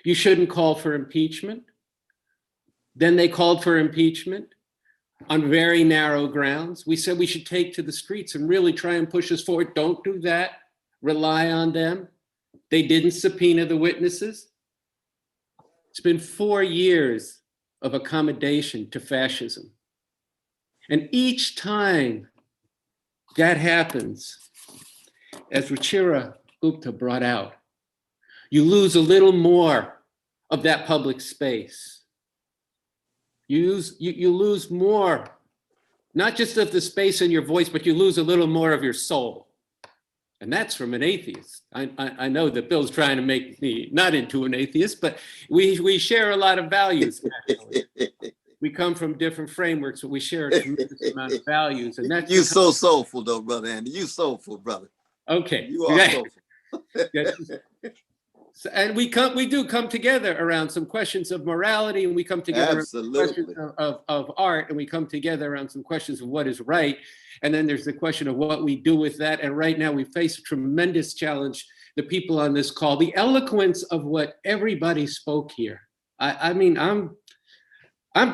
Speaker 3: You shouldn't call for impeachment. Then they called for impeachment on very narrow grounds. We said we should take to the streets and really try and push us forward. Don't do that. Rely on them. They didn't subpoena the witnesses. It's been 4 years of accommodation to fascism. And each time that happens, as Ruchira Gupta brought out, you lose a little more of that public space. You lose more, not just of the space in your voice, but you lose a little more of your soul. And that's from an atheist. I know that Bill's trying to make me not into an atheist, but we share a lot of values. Actually. We come from different frameworks, but we share a tremendous amount of values. And that's
Speaker 6: you so soulful, though, brother Andy. You soulful, brother.
Speaker 3: Okay.
Speaker 6: You are soulful.
Speaker 3: And we do come together around some questions of morality, and we come together around some questions of art, and we come together around some questions of what is right. And then there's the question of what we do with that. And right now we face a tremendous challenge, the people on this call, the eloquence of what everybody spoke here. I mean, I'm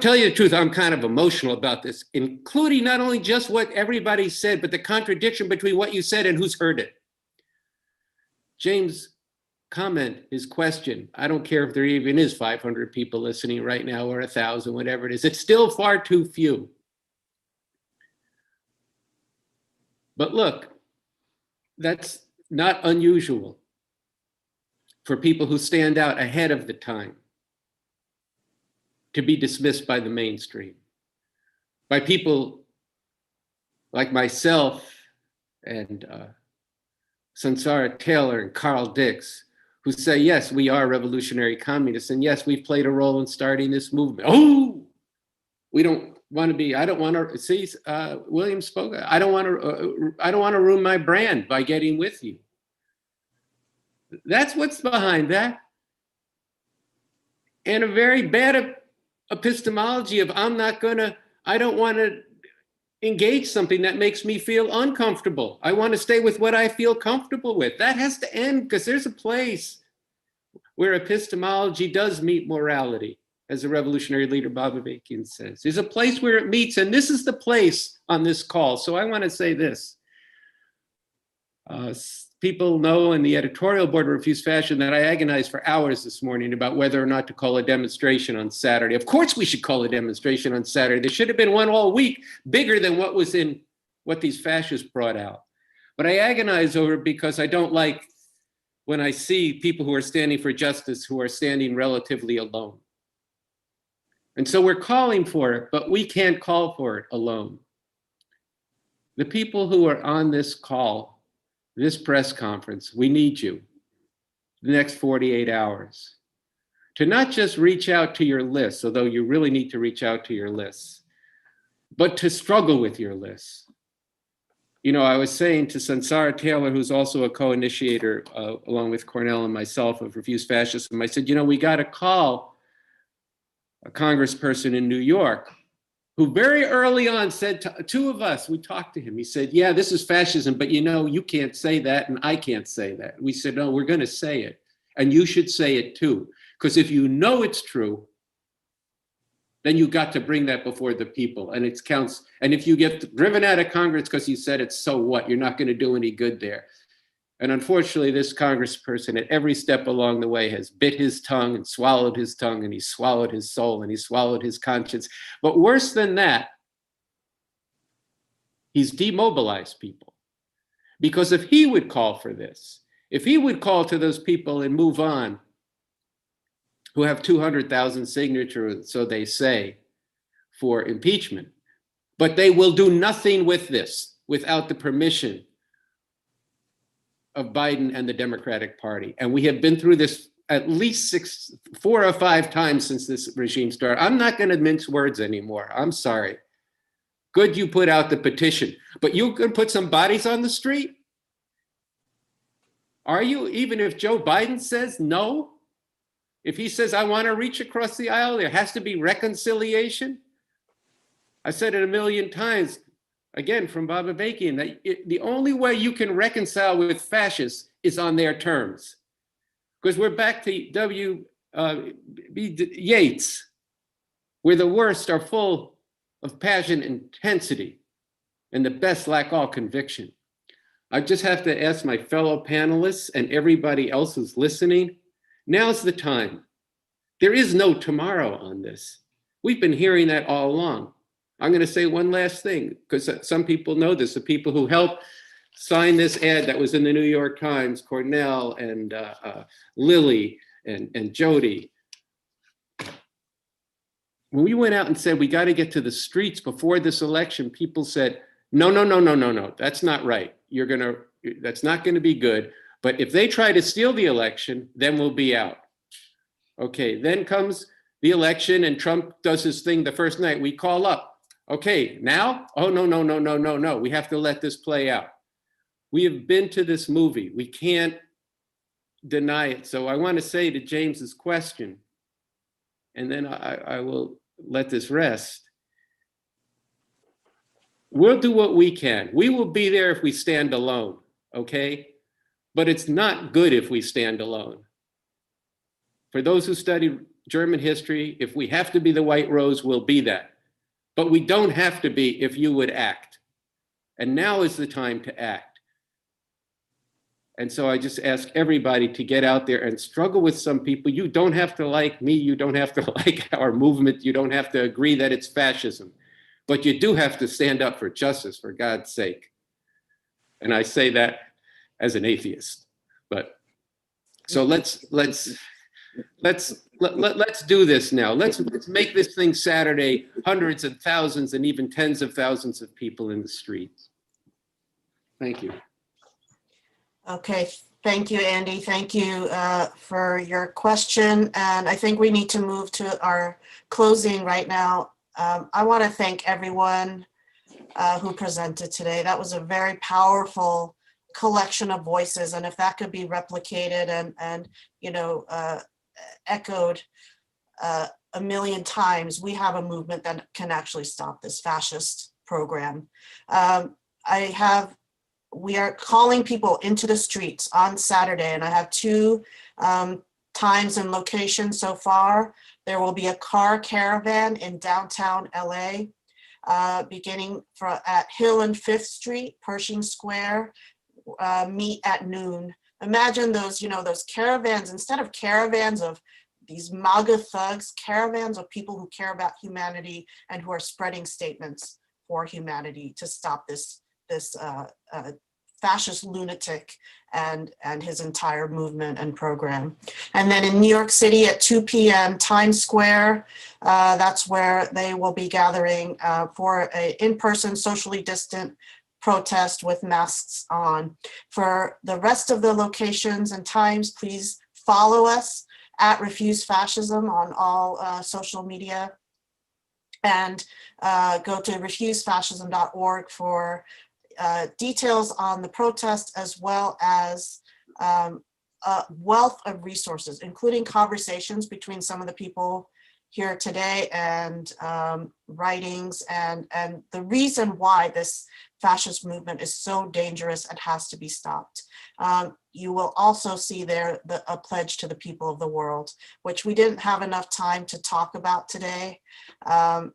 Speaker 3: telling you the truth, I'm kind of emotional about this, including not only just what everybody said, but the contradiction between what you said and who's heard it. James' comment, his question, I don't care if there even is 500 people listening right now or 1,000, whatever it is, it's still far too few. But look, that's not unusual for people who stand out ahead of the time to be dismissed by the mainstream, by people like myself and Sansara Taylor and Carl Dix, who say, yes, we are revolutionary communists, and yes, we've played a role in starting this movement. Oh, we don't want to be, I don't want to, see, William spoke, I don't want to ruin my brand by getting with you. That's what's behind that. And a very bad epistemology of I don't want to engage something that makes me feel uncomfortable. I want to stay with what I feel comfortable with. That has to end, because there's a place where epistemology does meet morality, as the revolutionary leader Bob Avakian says. There's a place where it meets, and this is the place on this call. So I want to say this. People know in the editorial board of Refuse Fashion that I agonized for hours this morning about whether or not to call a demonstration on Saturday. Of course we should call a demonstration on Saturday. There should have been one all week, bigger than what was in what these fascists brought out. But I agonize over it because I don't like when I see people who are standing for justice who are standing relatively alone. And so we're calling for it, but we can't call for it alone. The people who are on this call, this press conference, we need you the next 48 hours to not just reach out to your lists, although you really need to reach out to your lists, but to struggle with your lists, You know, I was saying to Sansara Taylor, who's also a co-initiator along with Cornel and myself of Refuse Fascism, I said, you know, we got to call a congressperson in New York who very early on said to two of us, we talked to him, he said, yeah, this is fascism, but you know, you can't say that and I can't say that. We said, no, we're going to say it. And you should say it too. Because if you know it's true, then you got to bring that before the people and it counts. And if you get driven out of Congress because you said it, so what? You're not going to do any good there. And unfortunately, this congressperson at every step along the way has bit his tongue and swallowed his tongue, and he swallowed his soul and he swallowed his conscience. But worse than that, he's demobilized people. Because if he would call for this, if he would call to those people and move on, who have 200,000 signatures, so they say, for impeachment, but they will do nothing with this without the permission of Biden and the Democratic Party. And we have been through this at least 4 or 5 times since this regime started. I'm not going to mince words anymore. I'm sorry. Good, you put out the petition, but you could put some bodies on the street? Are you, even if Joe Biden says no? If he says, I want to reach across the aisle, there has to be reconciliation. I said it a million times. Again, from Baba Bakian, that the only way you can reconcile with fascists is on their terms. Because we're back to W. B. Yeats, where the worst are full of passion and intensity, and the best lack all conviction. I just have to ask my fellow panelists and everybody else who's listening, now's the time. There is no tomorrow on this. We've been hearing that all along. I'm going to say one last thing, because some people know this, the people who helped sign this ad that was in the New York Times, Cornel and Lilly and Jody. When we went out and said, we got to get to the streets before this election, people said, no, that's not right. That's not going to be good. But if they try to steal the election, then we'll be out. Okay, then comes the election and Trump does his thing the first night. We call up. Okay, now? Oh, no. We have to let this play out. We have been to this movie. We can't deny it. So I want to say to James's question, and then I will let this rest. We'll do what we can. We will be there if we stand alone, okay? But it's not good if we stand alone. For those who study German history, if we have to be the white rose, we'll be that. But we don't have to be if you would act. And now is the time to act. And so I just ask everybody to get out there and struggle with some people. You don't have to like me. You don't have to like our movement. You don't have to agree that it's fascism. But you do have to stand up for justice, for God's sake. And I say that as an atheist. But so let's do this now. Let's make this thing Saturday, hundreds and thousands and even tens of thousands of people in the streets. Thank you.
Speaker 2: Okay, thank you, Andy. Thank you for your question. And I think we need to move to our closing right now. I want to thank everyone who presented today. That was a very powerful collection of voices. And if that could be replicated and echoed a million times, we have a movement that can actually stop this fascist program. We are calling people into the streets on Saturday, and I have 2 times and locations so far. There will be a car caravan in downtown LA, beginning at Hill and 5th Street, Pershing Square, meet at noon. Imagine those caravans, instead of caravans of these MAGA thugs, caravans of people who care about humanity and who are spreading statements for humanity to stop this fascist lunatic and his entire movement and program. And then in New York City at 2 p.m. Times Square, that's where they will be gathering for an in-person, socially distant protest with masks on. For the rest of the locations and times, please follow us at Refuse Fascism on all social media, and go to refusefascism.org for details on the protest, as well as a wealth of resources, including conversations between some of the people here today, and writings, and the reason why this fascist movement is so dangerous and has to be stopped. You will also see there a pledge to the people of the world, which we didn't have enough time to talk about today. And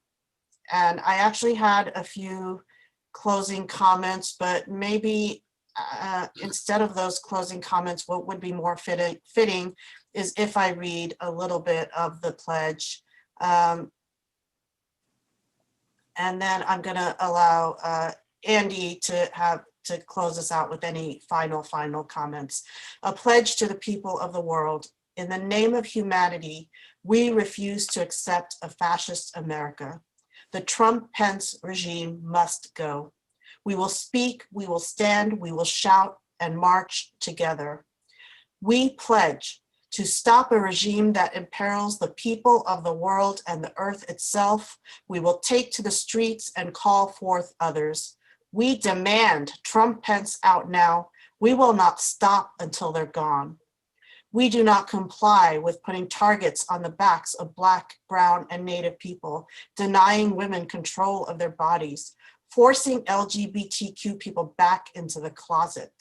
Speaker 2: I actually had a few closing comments, but maybe instead of those closing comments, what would be more fitting is if I read a little bit of the pledge. And then I'm going to allow Andy to close us out with any final comments. A pledge to the people of the world. In the name of humanity, we refuse to accept a fascist America. The Trump-Pence regime must go. We will speak, we will stand, we will shout and march together. We pledge to stop a regime that imperils the people of the world and the earth itself. We will take to the streets and call forth others. We demand Trump-Pence out now. We will not stop until they're gone. We do not comply with putting targets on the backs of Black, brown, and Native people, denying women control of their bodies, forcing LGBTQ people back into the closet.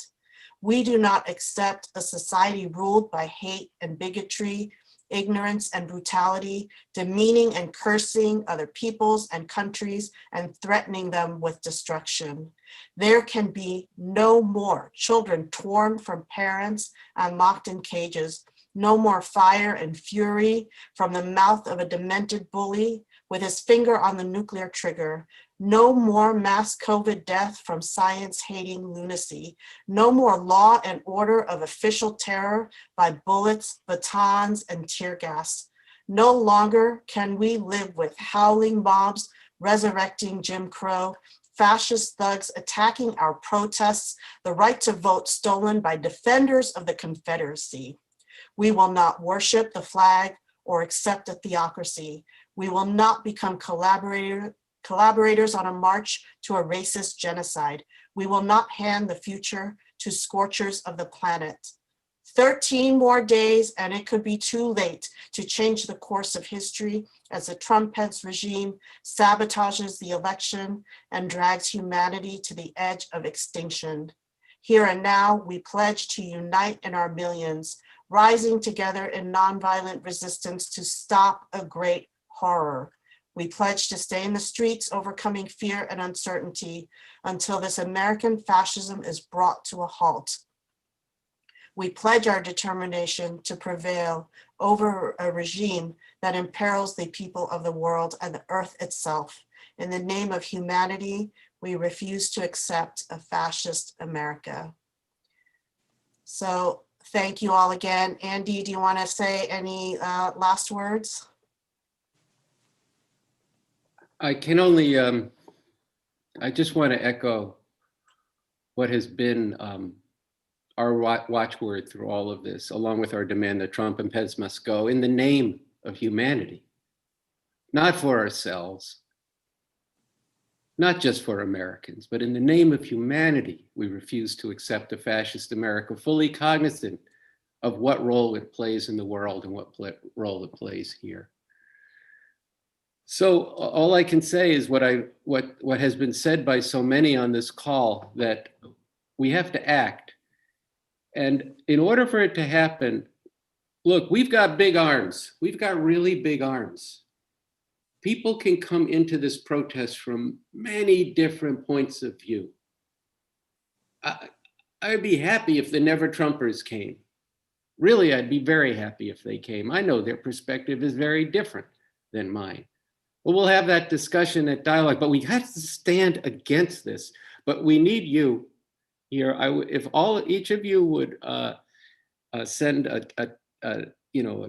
Speaker 2: We do not accept a society ruled by hate and bigotry, ignorance and brutality, demeaning and cursing other peoples and countries, and threatening them with destruction. There can be no more children torn from parents and locked in cages, no more fire and fury from the mouth of a demented bully with his finger on the nuclear trigger, no more mass COVID death from science-hating lunacy, no more law and order of official terror by bullets, batons, and tear gas. No longer can we live with howling mobs resurrecting Jim Crow, fascist thugs attacking our protests, the right to vote stolen by defenders of the Confederacy. We will not worship the flag or accept a theocracy. We will not become collaborators on a march to a racist genocide. We will not hand the future to scorchers of the planet. 13 more days and it could be too late to change the course of history as the Trump-Pence regime sabotages the election and drags humanity to the edge of extinction. Here and now, we pledge to unite in our millions, rising together in nonviolent resistance to stop a great horror. We pledge to stay in the streets, overcoming fear and uncertainty until this American fascism is brought to a halt. We pledge our determination to prevail over a regime that imperils the people of the world and the earth itself. In the name of humanity, we refuse to accept a fascist America. So thank you all again. Andy, do you want to say any last words?
Speaker 3: I can only, I just want to echo what has been our watchword through all of this, along with our demand that Trump and Pence must go, in the name of humanity, not for ourselves, not just for Americans, but in the name of humanity, we refuse to accept a fascist America, fully cognizant of what role it plays in the world and what role it plays here. So all I can say is what has been said by so many on this call, that we have to act. And in order for it to happen, look, we've got big arms. We've got really big arms. People can come into this protest from many different points of view. I'd be happy if the Never Trumpers came. Really, I'd be very happy if they came. I know their perspective is very different than mine. Well, we'll have that discussion, that dialogue, but we have to stand against this. But we need you here. If each of you would send a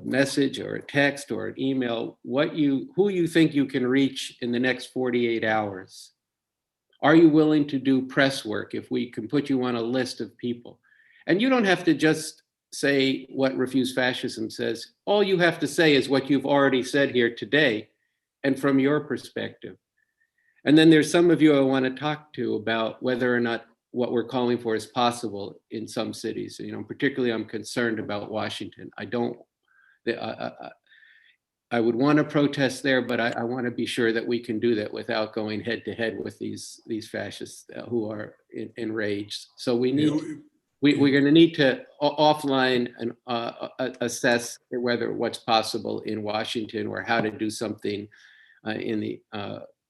Speaker 3: message or a text or an email, who you think you can reach in the next 48 hours. Are you willing to do press work if we can put you on a list of people? And you don't have to just say what Refuse Fascism says. All you have to say is what you've already said here today and from your perspective. And then there's some of you I want to talk to about whether or not what we're calling for is possible in some cities. You know, particularly I'm concerned about Washington. I would want to protest there, but I want to be sure that we can do that without going head to head with these fascists who are enraged. So we need, we're going to need to offline and assess whether what's possible in Washington or how to do something in the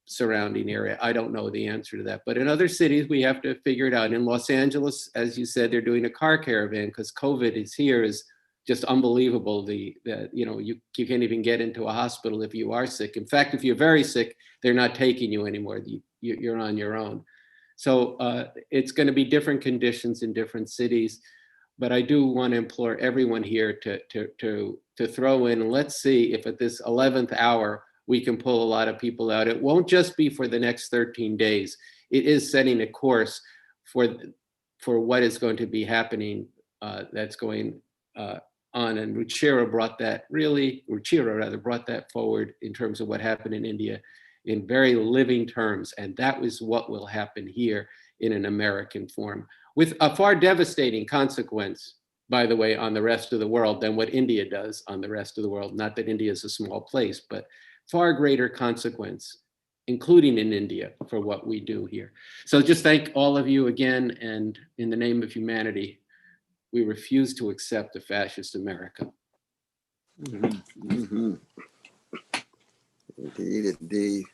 Speaker 3: surrounding area. I don't know the answer to that, but in other cities we have to figure it out. In Los Angeles, as you said, they're doing a car caravan because COVID is here is just unbelievable. You can't even get into a hospital if you are sick. In fact, if you're very sick, they're not taking you anymore. You're on your own. So it's going to be different conditions in different cities, but I do want to implore everyone here to throw in, and let's see if at this 11th hour we can pull a lot of people out. It won't just be for the next 13 days. It is setting a course for what is going to be happening that's going on. And Ruchira brought that forward in terms of what happened in India in very living terms. And that was what will happen here in an American form, with a far devastating consequence, by the way, on the rest of the world than what India does on the rest of the world. Not that India is a small place, but far greater consequence, including in India, for what we do here. So just thank all of you again, and in the name of humanity, we refuse to accept a fascist America.
Speaker 6: Indeed, indeed.